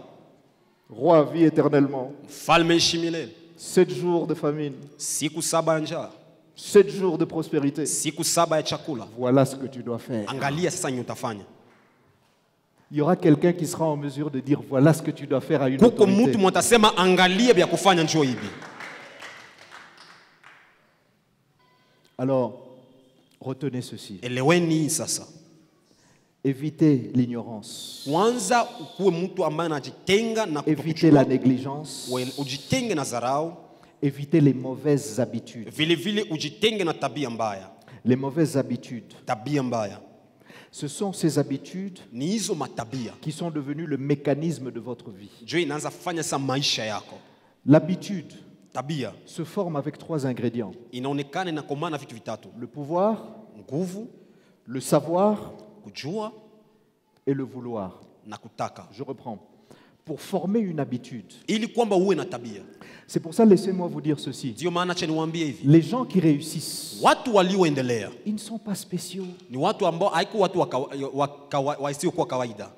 roi, vis éternellement. mfalme ishi milele, 7 jours de famine, siku 7 ya njaa, 7 jours de prospérité. siku 7 ya chakula. Voilà ce que tu dois faire. Angalia sasa nye utafanya. Il y aura quelqu'un qui sera en mesure de dire voilà ce que tu dois faire à une Kuko autorité. mtu mwatasema angalia vya kufanya njoo hivi. Alors, Retenez ceci. Eleweni hii sasa. Évitez l'ignorance. Kwanza ukuwe mtu ambaye anajitenga na Évitez la kutokujua. négligence. Ujitenge na dharau. Évitez les mauvaises habitudes. Vile vile ujitenge na tabia mbaya. Les mauvaises habitudes. Tabia mbaya. Ce sont ces habitudes Ni hizo matabia. qui sont devenues le mécanisme de votre vie. Ndio inaanza fanya sa maisha yako. L'habitude Tabia se forme avec 3 ingrédients. inaonekana inakomana na vitu vitatu. Le pouvoir, Nguvu, le savoir kujua et le vouloir. na kutaka. Je reprends. Pour former une habitude. Ili kwamba uwe na tabia. C'est pour ça, laissez-moi vous dire ceci. Ndio maana acha niwaambie hivi. Les gens qui réussissent, Watu walioendelea ils ne sont pas spéciaux. ni watu ambao haiko watu wasiokuwa kawaida.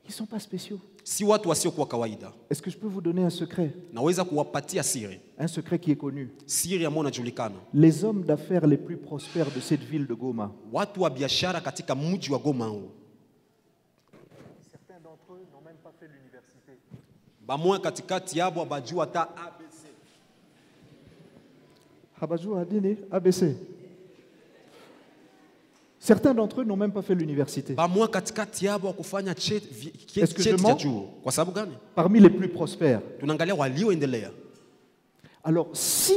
Ils ne sont pas spéciaux. Si watu wasiokuwa kawaida. Est-ce que je peux vous donner un secret? Naweza kuwapatia siri. Un secret qui est connu. Siri ambayo inajulikana. Les hommes d'affaires les plus prospères de cette ville de Goma, Watu wa biashara katika mji wa Goma huu. certains d'entre eux n'ont même pas fait l'université. Bamoya katikati yabo abajua hata ABC. Habajou a dit ABC. Certains d'entre eux n'ont même pas fait l'université. Bamoya katikati yabo kufanya Est-ce que je cheti cha mens? juu. Kwa sababu gani? Parmi les plus prospères. Tunaangalia walioendelea. Alors, si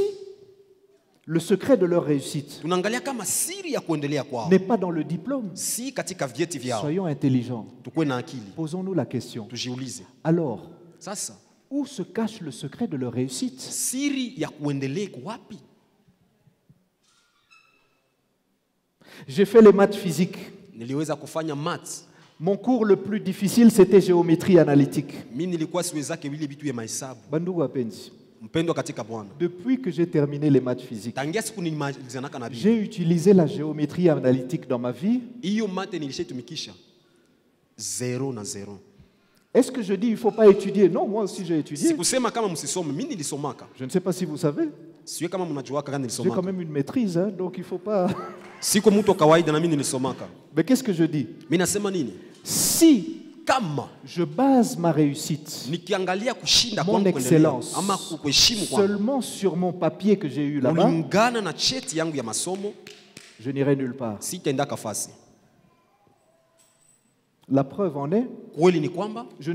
le secret de leur réussite Tunaangalia kama siri ya kuendelea kwao. n'est pas dans le diplôme, Si katika vyeti vyao. soyons intelligents. Tukuwe na akili. Posons-nous la question. Tujiulize. Alors, Sasa où se cache le secret de leur réussite? siri ya kuendelea iko wapi? J'ai fait les maths physiques. Niliweza kufanya maths. Mon cours le plus difficile, c'était géométrie analytique. Mimi nilikuwa siwezake vile vitu ya mahesabu. Bandugu wapenzi, Mpendwa katika Bwana. depuis que j'ai terminé les maths physiques, Tangia siku nilimalizanaka na Biblia. j'ai utilisé la géométrie analytique dans ma vie. Hiyo mate nilishaitumikisha 0 na 0. Est-ce que je dis il ne faut pas étudier? Non, moi aussi j'ai étudié. Sikusema kama msisome, mimi nilisomaka. Je ne sais pas si vous savez. Siwe kama mnajuaka kama J'ai quand nilisomaka. même une maîtrise, hein, donc il ne faut pas... Siko mtu wa kawaida na mimi nilisomaka. Mais qu'est-ce que je dis? Mimi nasema nini? Si Kama je base ma réussite, nikiangalia kushinda mon kwangu kuendelea excellence, ama kuheshimu kwangu seulement sur mon papier que j'ai eu là-bas, kulingana na cheti yangu ya masomo, je n'irai nulle part. sitaenda kafasi. La preuve en est, Kweli ni kwamba je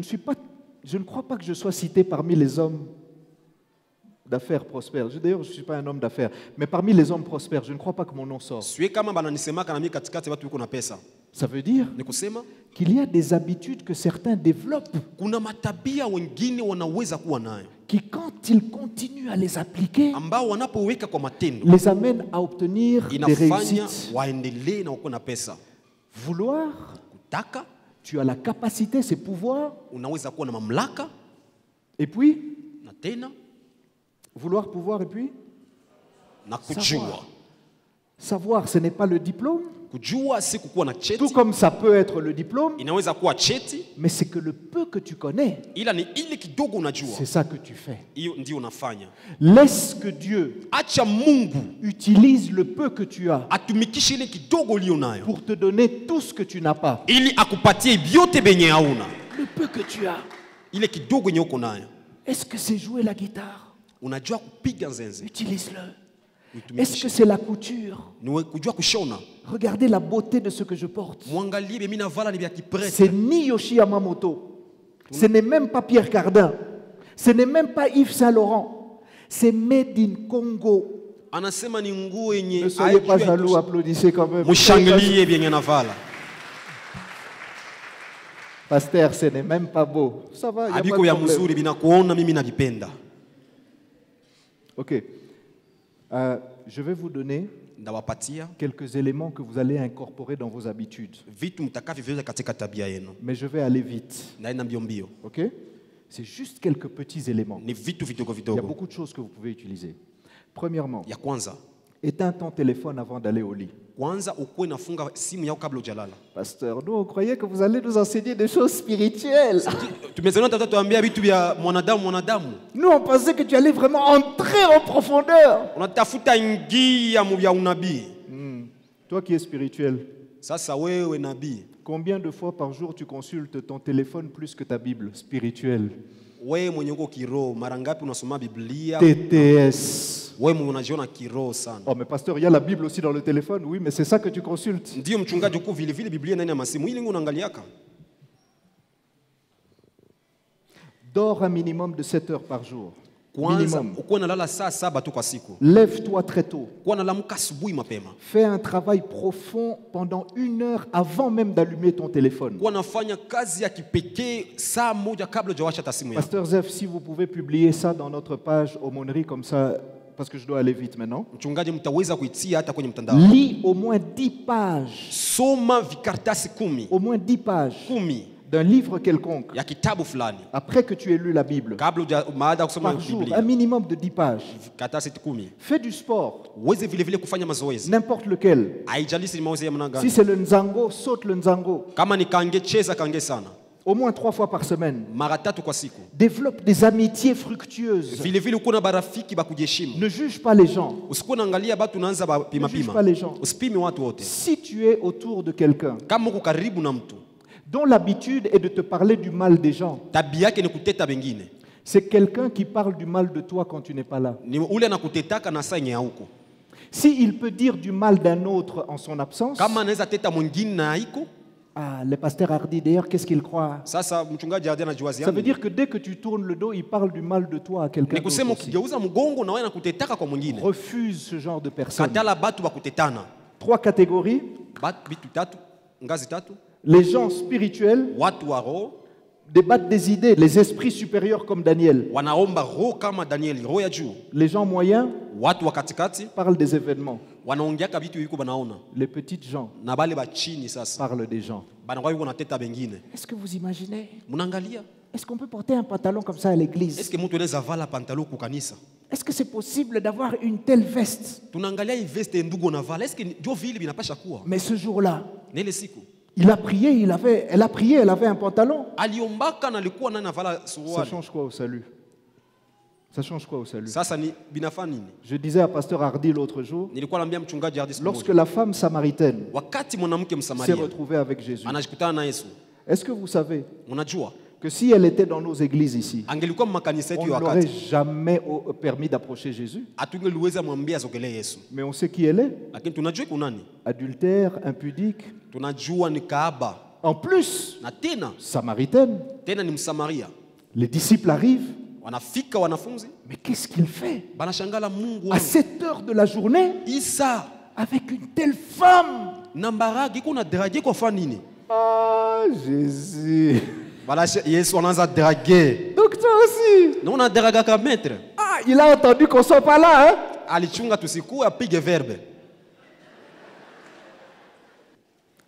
ne crois pas que je sois cité parmi les hommes d'affaires prospères. D'ailleurs, je ne suis pas un homme d'affaires, mais parmi les hommes prospères, je ne crois pas que mon nom sorte. siwe kama bananisemaka na mimi katikati ya watu wiko na pesa. Ça veut dire Ni kusema qu'il y a des habitudes que certains développent kuna matabia wengine wanaweza kuwa nayo qui, quand ils continuent à les appliquer, ambao wanapoweka kwa matendo les amènent à obtenir des inafanya réussites. waendelee na wako na pesa. Vouloir, Kutaka tu as la capacité, c'est pouvoir, unaweza kuwa na mamlaka et puis, na tena vouloir, pouvoir, et puis, na kujua. savoir. Savoir, ce n'est pas le diplôme, Kujua si kukuwa na tout cheti, comme ça peut être le diplôme, inaweza kuwa cheti, mais c'est que le peu que tu connais, ila ni ile kidogo unajua, c'est ça que tu fais. hiyo ndio unafanya. Laisse que Dieu Acha Mungu utilise le peu que tu as atumikishe ile kidogo ulio nayo pour te donner tout ce que tu n'as pas. ili akupatie vyote benye hauna. Le peu que tu as. Ile kidogo yenye uko nayo Est-ce que c'est jouer la guitare? unajua kupiga nzenze, Utilise-le. uitumikishe. Est-ce que c'est la couture? Ni kujua kushona. Regardez la beauté de ce que je porte. Mwangalie mimi navala ni vya kiprete. C'est ni Yoshi Yamamoto. Ce n'est même pas Pierre Cardin. Ce n'est même pas Yves Saint-Laurent. C'est made in Congo. Anasema ni nguo yenye Ne soyez pas haijui jaloux, applaudissez quand même. Mshangilie vyenye navala. Pasteur, ce n'est même pas beau. Ça va, il n'y a pas Habiko de ya problème. mzuri binakuona mimi navipenda. Ok. Je vais vous donner Ndawapatia quelques éléments que vous allez incorporer dans vos habitudes. vitu mtakavyoviweka katika tabia yenu. Mais je vais aller vite. Naenda mbio mbio. Ok? C'est juste quelques petits éléments. Ni vitu vidogo Il y a vidogo. beaucoup de choses que vous pouvez utiliser. Premièrement, Ya kwanza, éteins ton téléphone avant d'aller au lit. kwanza ukuwe nafunga simu yako kabla hujalala. Pasteur, nous, on croyait que vous allez nous enseigner des choses spirituelles. Tumezaliwa tata tuambia vitu vya mwanadamu. Nous, on pensait que tu allais vraiment entrer en profondeur. Unatafuta ingia mu vya unabii. Toi qui es spirituel, Sasa wewe nabii, combien de fois par jour tu consultes ton téléphone plus que ta Bible spirituelle? wewe mwenye uko kiroho, mara ngapi unasoma Biblia? TTS. Wewe unajiona kiroho sana. Oh, mais pasteur, il y a la Bible aussi dans le téléphone. Oui, mais c'est ça que tu consultes. Ndio mchungaji huko vile vile Biblia ndani ya masimu. Hili unaangaliaka. Dors un minimum de 7 heures par jour. Kwanza Minimum. uko nalala saa 7 tu kwa siku. Lève-toi très tôt. Kwa nalamuka asubuhi mapema. Fais un travail profond pendant 1 heure avant même d'allumer ton téléphone. Kwa nafanya kazi ya kipekee saa moja kabla hujawasha simu yako. Pasteur Zef, si vous pouvez publier ça dans notre page aumônerie comme ça, parce que je dois aller vite maintenant. Mchungaji mtaweza kuitia hata kwenye mtandao. Lis au moins 10 pages. Soma vikartasi 10. Au moins 10 pages 10 d'un livre quelconque. ya kitabu fulani. Après que tu aies lu la Bible. Kabla baada kusoma Par jour, Biblia. un minimum de 10 pages. Vikartasi 10. Fais du sport, Uweze vile vile kufanya mazoezi. n'importe lequel. Haijalishi ni mazoezi ya namna Si gani. c'est le nzango, saute le nzango. Kama ni kange cheza kange sana. Au moins 3 fois par semaine. Mara 3 kwa siku. Développe des amitiés fructueuses. Vile vile uko na barafiki ba kujiheshimu. Ne juge pas les gens. Usikuwa naangalia watu unaanza pima Ne juge pima. pas les gens. Usipime watu wote. Si tu es autour de quelqu'un Kama uko karibu na mtu, dont l'habitude est de te parler du mal des gens, tabia yake ni kuteta wengine. c'est quelqu'un qui parle du mal de toi quand tu n'es pas là. Ni ule anakutetaka na saa yenye hauko. S'il peut dire du mal d'un autre en son absence, Kama anaweza teta mwingine na haiko, ah, le pasteur Hardy, d'ailleurs, qu'est-ce qu'il croit? sasa mchungaji hadi anajiwazia. Ça veut dire que dès que tu tournes le dos, il parle du mal de toi à quelqu'un Ni kusema d'autre aussi. ukigeuza mgongo na wewe anakutetaka kwa mwingine. Refuse ce genre de personnes. Katala batu ba kutetana. 3 catégories. Bitu tatu, ngazi tatu. Les gens spirituels Watu wa roho débattent des idées, les esprits supérieurs comme Daniel. wanaomba roho kama Danieli, roho ya juu. Les gens moyens Watu wa katikati parlent des événements. wanaongeaka vitu yuko banaona. Les petites gens Na bale ba chini sasa parlent des gens. banakuwa yuko nateta bengine. Est-ce que vous imaginez? Mnaangalia? Est-ce qu'on peut porter un pantalon comme ça à l'église? Est-ce que mtu anaweza vala pantalo ku kanisa? Est-ce que c'est possible d'avoir une telle veste? Tunaangalia hii veste ndugu na vala. Est-ce que ndio vile binapasha kuwa? Mais ce jour-là, Na ile siku elle a prié, elle avait un pantalon. aliombaka na alikuwa nani avala Ça suruali. change quoi au salut? Ça change quoi au salut? Sasa ni binafanya nini? Je disais à pasteur Hardy l'autre jour, Nilikuwa naambia mchungaji hadi siku lorsque moja. la femme samaritaine Wakati mwanamke s'est Msamaria retrouvée avec Jésus, anajikutana na Yesu. est-ce que vous savez Unajua? que si elle était dans nos églises ici, Angelikuwa makanisa on yetu ne ya l'aurait wakati. jamais permis d'approcher Jésus? Hatungeliweza mwambia asogelee Yesu. Mais on sait qui elle est. Lakini tunajua iko nani? Adultère, impudique, Tunajua ni kahaba. en plus, Na tena samaritaine. ni Msamaria. Les disciples arrivent. Wanafika wanafunzi, Mais qu'est-ce qu'il fait banashangala Mungu à wangu. 7 heures de la journée Isa avec une telle femme? nambaragi kuna drague kwa fa nini? Ah, Jésus. Yesu anaanza drague. Donc toi aussi. Na una draga ka maître. Ah, il a entendu qu'on soit pas là, hein? Alichunga tusiku apige verbe.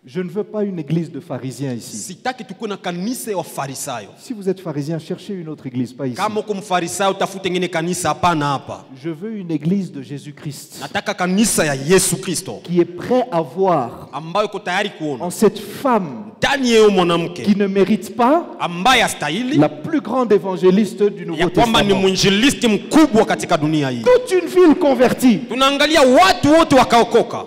Je ne veux pas une église de pharisiens ici. Sitaki tukue na kanisa ya Farisayo. Si vous êtes pharisien, cherchez une autre église, pas ici. Kama uko mfarisayo tafute ngine kanisa hapana hapa. Je veux une église de Jésus-Christ Nataka kanisa ya Yesu Kristo qui est prêt à voir ambayo iko tayari kuona en cette femme ndani yeye mwanamke qui ne mérite pas ambaye astahili la plus grande évangéliste du Nouveau ya kwamba ni Testament. mwinjilisti mkubwa katika dunia hii. Toute une ville convertie. Tunaangalia watu wote wakaokoka.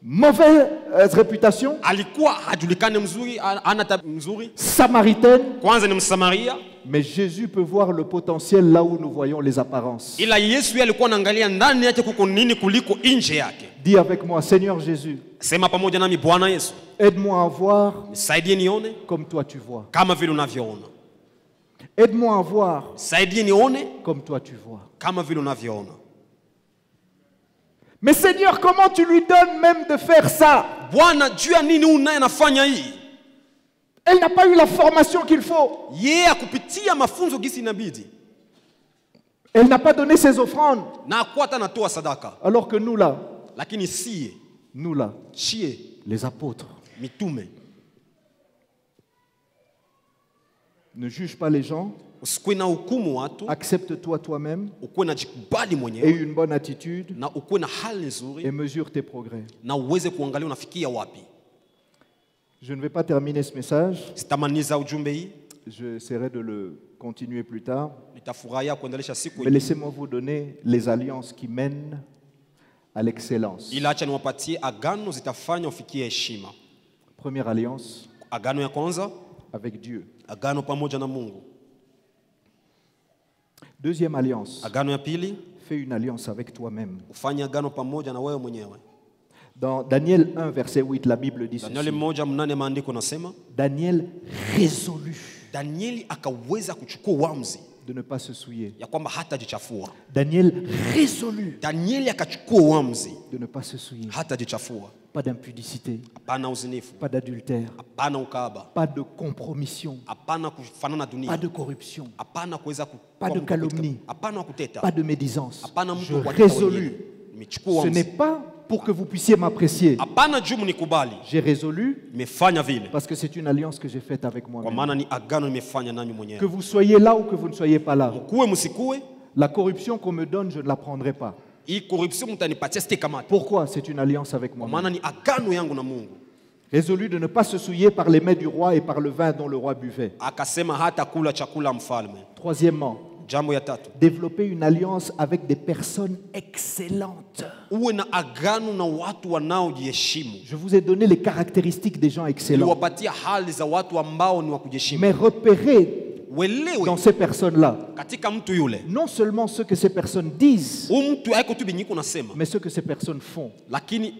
Mauvaise réputation. Alikuwa hajulikane mzuri, ana tabia mzuri. Samaritaine. Kwanza ni Msamaria, Mais Jésus peut voir le potentiel là où nous voyons les apparences. ila Yesu yeye alikuwa anaangalia ndani yake kuko nini kuliko nje yake. Dis avec moi, Seigneur Jésus, Sema pamoja nami, Bwana Yesu, aide-moi à voir nisaidie nione comme toi tu vois. kama vile unavyoona. Aide-moi à voir Nisaidie nione comme toi tu vois. kama vile unavyoona. Mais Seigneur, comment tu lui donnes même de faire ça? Bwana, juu ya nini unaye anafanya hii? Elle n'a pas eu la formation qu'il faut. Yeye akupitia mafunzo gisi inabidi. Elle n'a pas donné ses offrandes. Na akuwa hata anatoa sadaka. Alors que nous là, Lakini siye, chie, les apôtres, mitume, ne juge pas les gens, usikuwe na hukumu watu, accepte-toi toi-même, ukuwe na jikubali aie mwenyewe une bonne attitude na ukuwe na hali et nzuri mesure tes progrès. na uweze kuangalia unafikia wapi. Je ne vais pas terminer ce message, Sitamaniza ujumbe hii, j'essaierai de le continuer plus tard, nitafurahia kuendelesha siku mais hii. laissez-moi vous donner les alliances qui mènent à l'excellence. Ila acha niwapatie agano zitafanya ufikie heshima. Première alliance Agano ya kwanza, avec Dieu. agano pamoja na Mungu. Deuxième alliance, Agano ya pili, fais une alliance avec toi-même. ufanye agano pamoja na wewe mwenyewe. Dans Daniel 1, verset 8, la Bible dit Danieli ceci. 1:8 maandiko nasema Daniel résolut Danieli akaweza kuchukua uamuzi de ne pas se souiller. ya kwamba hatajichafua. Daniel résolut Danieli akachukua uamuzi de ne pas se souiller. hatajichafua. Pas d'impudicité, Hapana uzinifu, pas d'adultère, hapana ukaba, pas de compromission, hapana kufanana pas dunia, de corruption, hapana kuweza pas de calomnie, hapana kuteta, pas de médisance. hapana Je mtu kwa wengine. résolus. Nimechukua Ce n'est uamuzi. pas pour que vous puissiez m'apprécier. Hapana juu mnikubali. J'ai résolu Nimefanya vile parce que c'est une alliance que j'ai faite avec kwa moi-même. maana ni agano nimefanya nanyi Que mwenyewe. vous soyez là ou que vous ne soyez pas là, Mkuwe msikue, la corruption qu'on me donne, je ne la prendrai pas. hii corruption mtanipatia sitakamata. Pourquoi? C'est une alliance avec Kwa moi-même. maana ni agano yangu na Mungu. Résolu de ne pas se souiller par les mets du roi et par le vin dont le roi buvait. Akasema hata kula chakula mfalme. Troisièmement, Jambo ya tatu, développer une alliance avec des personnes excellentes. uwe na agano na watu wanaojiheshimu. Je vous ai donné les caractéristiques des gens excellents. Niliwapatia hali za watu ambao ni wa kujiheshimu. Mais repérez dans Uelewe ces personnes-là katika mtu yule, non seulement ce que ces personnes disent, huyu mtu haiko tu binyiko nasema, mais ce que ces personnes font. lakini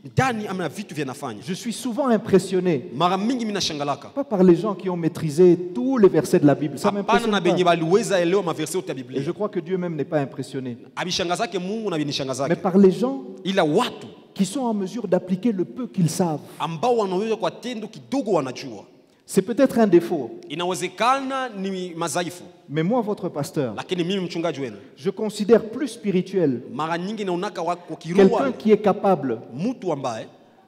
ndani ama vitu vinafanya. Je suis souvent impressionné, Mara mingi mimi nashangalaka. pas par les gens qui ont maîtrisé tous les versets de la Bible. Ça Hapana m'impressionne na benye pas. baliweza elewa maverse yote ya Et Biblia. je crois que Dieu même n'est pas impressionné. Abishangazake Mungu na Mais binishangazake. par les gens Ila watu qui sont en mesure d'appliquer le peu qu'ils savent. ambao wanaweza kwa tendo kidogo wanajua. C'est peut-être un défaut, Inawezekana ni madhaifu, mais moi, votre pasteur, lakini mimi mchungaji wenu je considère plus spirituel mara nyingi naonaka wako quelqu'un kiroho, qui est capable mtu ambaye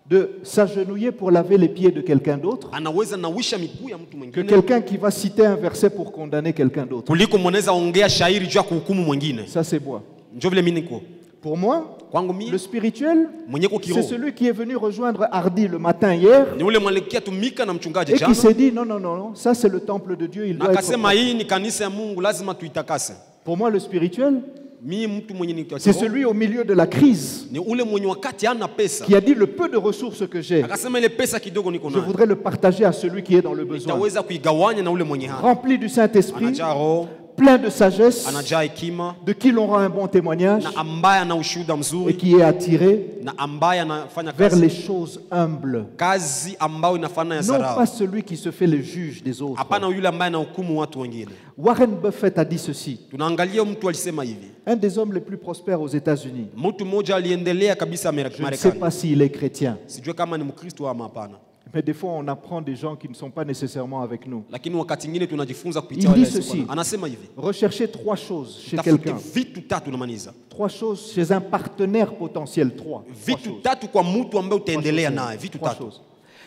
de s'agenouiller pour laver les pieds de quelqu'un d'autre anaweza nawisha miguu ya mtu que mwingine quelqu'un qui va citer un verset pour condamner quelqu'un d'autre. kuliko mwanaweza ongea shairi juu ya kuhukumu mwingine. Ça, c'est moi. Ndio vile mimi niko Pour moi, kwangu le mimi spirituel, mwenye ko c'est kiroho celui qui est venu rejoindre Hardy le matin hier ni ule mwalikia tumika na mchungaji et qui jana, s'est dit non, non, non, non, ça c'est le temple de Dieu, il na doit être akasema propre. hii ni kanisa ya Mungu, lazima tuitakase. Pour moi, le spirituel, Mimi mtu mwenye ni c'est celui au milieu de la crise ni ule mwenye wakati hana pesa qui a dit le peu de ressources que j'ai, akasema ile pesa kidogo niko je nayo voudrais le partager à celui qui est dans le besoin. nitaweza kuigawanya na ule mwenye hana. Rempli du Saint-Esprit, Anajaa roho, plein de sagesse, anajaa hekima, de qui l'on rend un bon témoignage na ambaye ana ushuhuda et mzuri, qui est attiré na ambaye anafanya vers kazi les choses humbles. kazi ambayo inafanana ya Non pas zarau. celui qui se fait le juge des autres. Hapana yule ambaye anahukumu watu wengine. Warren Buffett a dit ceci. Tunaangalia mtu alisema hivi, Un des hommes les plus prospères aux États-Unis. mtu mmoja aliendelea kabisa Je ne sais Marekani, pas s'il est chrétien, sijue kama ni Mkristo ama hapana, mais des fois on apprend des gens qui ne sont pas nécessairement avec nous. lakini wakati mwingine tunajifunza kupitia Il wale dit wasiokuwa ceci. na- anasema hivi, Recherchez trois choses chez tafute quelqu'un. vitu tatu namaniza, Trois choses chez un partenaire potentiel. Trois vitu choses. tatu kwa mtu ambaye Trois utaendelea choses. naye, vitu Trois tatu. choses.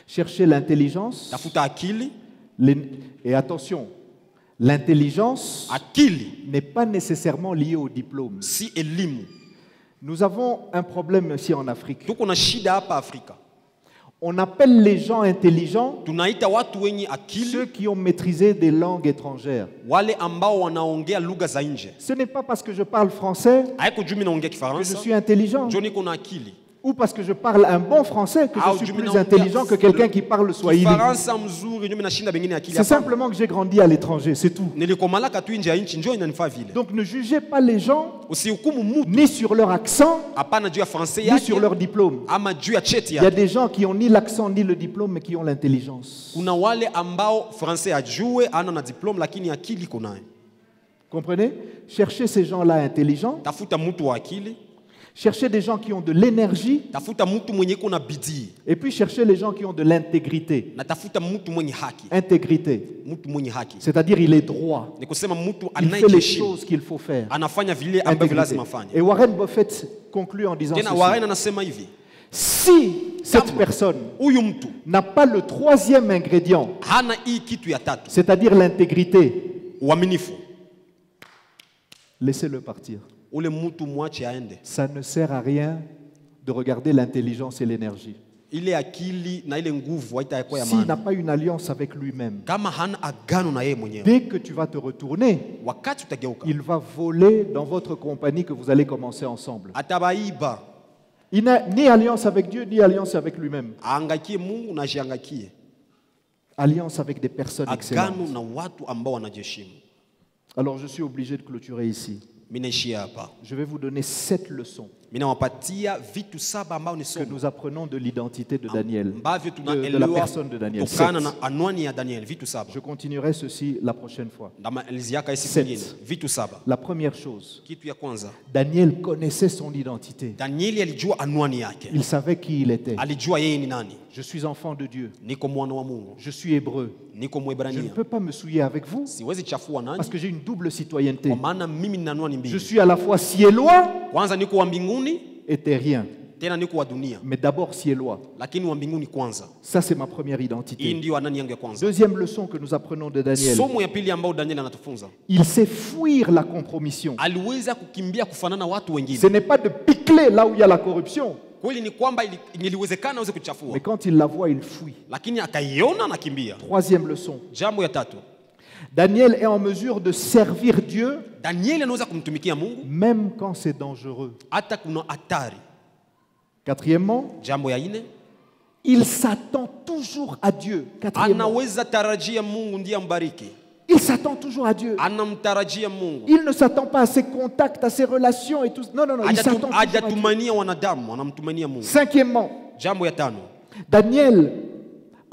Cherchez l'intelligence. Tafuta akili. Et attention, l'intelligence Akili n'est pas nécessairement liée au diplôme. si elimu. Nous avons un problème ici en Afrique. Tuko na shida hapa Afrika, On appelle les gens intelligents tunaita watu wenye ceux akili qui ont maîtrisé des langues étrangères. wale ambao wanaongea lugha za nje. Ce n'est pas parce que je parle français Haiko juu mimi naongea que je Kifaransa suis intelligent, njo niko na akili, ou parce que je parle un bon français que Ah, je suis juu plus mimi intelligent naongea que quelqu'un qui parle swahili. Kifaransa mzuri njo mimi nashinda bengine akili. C'est Hapana. simplement que j'ai grandi à l'étranger, c'est tout. Nilikomalaka tu nje ya nchi njo inanifaa vile. Donc ne jugez pas les gens Usihukumu mtu ni sur leur accent, hapana juu ya français ni yake sur leur diplôme. ama juu ya cheti Il y a yake. des gens qui ont ni l'accent ni le diplôme mais qui ont l'intelligence. Kuna wale ambao français ajue ana na diplome lakini akili iko nayo. Comprenez? Cherchez ces gens-là intelligents, Tafuta mtu wa akili, cherchez des gens qui ont de l'énergie, tafuta mtu mwenye iko na bidii, et puis cherchez les gens qui ont de l'intégrité. na tafuta mtu mwenye haki. Intégrité, Mtu mwenye haki c'est-à-dire il est droit, ni kusema mtu il fait les anayeheshimu, choses qu'il faut faire. anafanya vile ambavyo Intégrité. lazima afanye. Et Warren Buffett conclut en disant Tena ceci. Warren anasema hivi, Si cette Kama personne huyu mtu n'a pas le troisième ingrédient, hana hii kitu ya tatu, c'est-à-dire l'intégrité, uaminifu, laissez-le partir. ule mtu mwache aende. Ça ne sert à rien de regarder l'intelligence et l'énergie. Ile akili na ile nguvu haitakuwa ya S'il n'a maana pas une alliance avec lui-même, kama hana agano na yeye mwenyewe. dès que tu vas te retourner, Wakati utageuka il va voler dans votre compagnie que vous allez commencer ensemble. atabaiba, Il n'a ni alliance avec Dieu, ni alliance avec lui-même. aangakie Mungu na jiangakie, Alliance avec des personnes agano excellentes. na watu ambao wanajiheshimu. Alors je suis obligé de clôturer ici. Mimi naishia hapa. Je vais vous donner 7 leçons Mimi nawapatia vitu 7 ambao ni que somo nous apprenons de l'identité de Daniel, ambavyo de la tunaelewa personne de Daniel. kutokana 7. na anwani ya Daniel, vitu 7. Je continuerai ceci la prochaine fois. Ndamaliziaka siku 7. nyingine, vitu 7. La première chose, Kitu ya kwanza, Daniel connaissait son identité. Danieli alijua anwani yake. Il savait qui il était. Alijua yeye ni nani. Je suis enfant de Dieu. Niko mwana wa Mungu. Je suis hébreu. Niko Je ne Mwebrania. peux pas me souiller avec vous Siwezi chafua parce nani que j'ai une double citoyenneté. kwa maana mimi nina anwani Je mbili. suis à la fois ciellois Kwanza niko wa mbinguni, et terrien, tena niko wa dunia. mais d'abord ciellois. Lakini wa mbinguni kwanza. Ça, c'est ma première Hii identité. ndio anani yangu ya kwanza. Deuxième leçon que nous apprenons de Daniel. Somo ya pili ambao Daniel anatufunza. Il sait fuir la compromission. Aliweza kukimbia kufanana watu wengine. Ce n'est pas de picler là où il y a la corruption, Kweli ni kwamba iliwezekana aweze kuchafua, mais quand il la voit, il fuit. lakini akaiona na kimbia. Troisième leçon. Jambo ya tatu, Daniel est en mesure de servir Dieu Danieli anaweza kumtumikia Mungu même quand c'est dangereux. hata kuna hatari. Quatrièmement, Jambo ya nne, il s'attend toujours à Dieu. Quatrièmement, anaweza tarajia Mungu ndiye ambariki. il s'attend toujours à Dieu. Anamtarajia Mungu. Il ne s'attend pas à ses contacts, à ses relations et tout. Non, non, non, il s'attend toujours à Dieu. Hajatumania wanadamu, anamtumania Mungu. Cinquièmement, Jambo ya tano, Daniel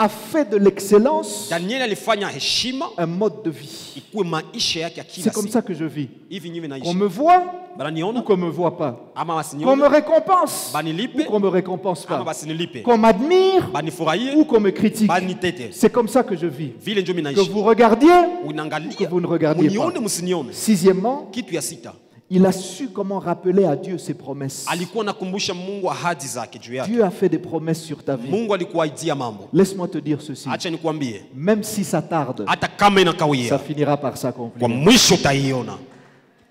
a fait de l'excellence Danieli alifanya heshima un mode de vie. ikuwe maisha yake ya C'est kila comme siku. ça que je vis. Hivi nyinyi Qu'on naishi. me voit ou Bananiona qu'on me voit pas. ama Qu'on me wasinione récompense banilipe ou qu'on me récompense ama pas. basinilipe. Qu'on m'admire Banifurahie ou qu'on me critique. banitete. C'est comme ça que je vis. Vile ndio mimi Que naishi. vous regardiez, que Unaangalia, vous ne regardiez munione pas. msinione. Sixièmement, Kitu ya sita, il a su comment rappeler à Dieu ses promesses. alikuwa nakumbusha Mungu ahadi zake juu yake. Dieu a fait des promesses sur ta vie. Mungu alikuahidia mambo. Laisse-moi te dire ceci. Acha nikwambie, Même si ça tarde, hata kama ça inakawia, finira par kwa s'accomplir. mwisho utaiona.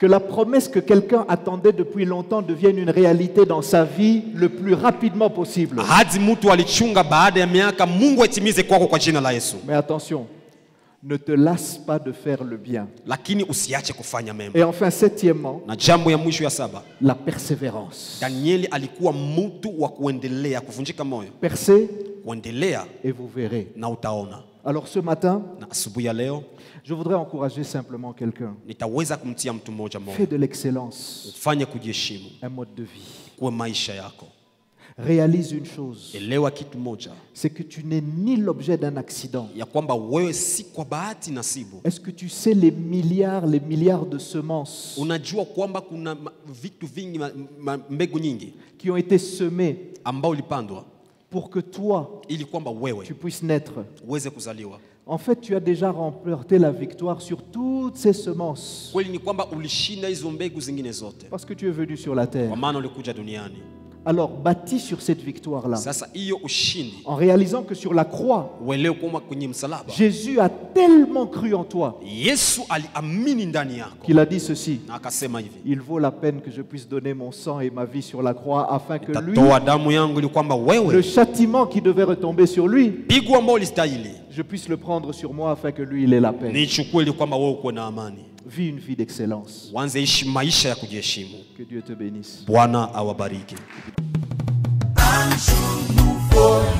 Que la promesse que quelqu'un attendait depuis longtemps devienne une réalité dans sa vie le plus rapidement possible. Ahadi mtu alichunga baada ya miaka, Mungu aitimize kwako kwa jina la Yesu. Mais attention, ne te lasse pas de faire le bien. Lakini usiache kufanya mema. Et enfin, septièmement, Na jambo ya mwisho ya saba, la persévérance. Danieli alikuwa mtu wa kuendelea, kuvunjika moyo, Percez kuendelea et vous verrez. na utaona. Alors ce matin, Na asubuhi ya leo je voudrais encourager simplement quelqu'un. nitaweza kumtia mtu mmoja Fais moyo, de l'excellence ufanye kujiheshimu, un mode de vie. kuwe maisha yako. Réalise une chose, Elewa kitu moja, c'est que tu n'es ni l'objet d'un accident. ya kwamba wewe si kwa bahati nasibu. Est-ce que tu sais les milliards de semences Unajua kwamba kuna vitu vingi, mbegu nyingi qui ont été semées ambao ulipandwa pour que toi, ili kwamba wewe tu puisses naître? uweze kuzaliwa. En fait, tu as déjà remporté la victoire sur toutes ces semences Kweli ni kwamba ulishinda hizo mbegu zingine zote, parce que tu es venu sur la terre. kwa maana ulikuja duniani. Alors, bâtis sur cette victoire-là Sasa hiyo ushindi en réalisant que sur la croix, uelewe kwamba kwenye msalaba Jésus a tellement cru en toi Yesu aliamini ndani yako qu'il a dit ceci: na akasema hivi, il vaut la peine que je puisse donner mon sang et ma vie sur la croix afin que lui, tatoa damu yangu ili kwamba le wewe châtiment qui devait retomber sur lui, pigo ambao ulistahili je puisse le prendre sur moi afin que lui, il ait la paix. nichukue ili kwamba wewe uko na amani. Vis une vie d'excellence. Uanze ishi maisha ya kujiheshimu. Que Dieu te bénisse. Bwana awabariki. Un jour nouveau.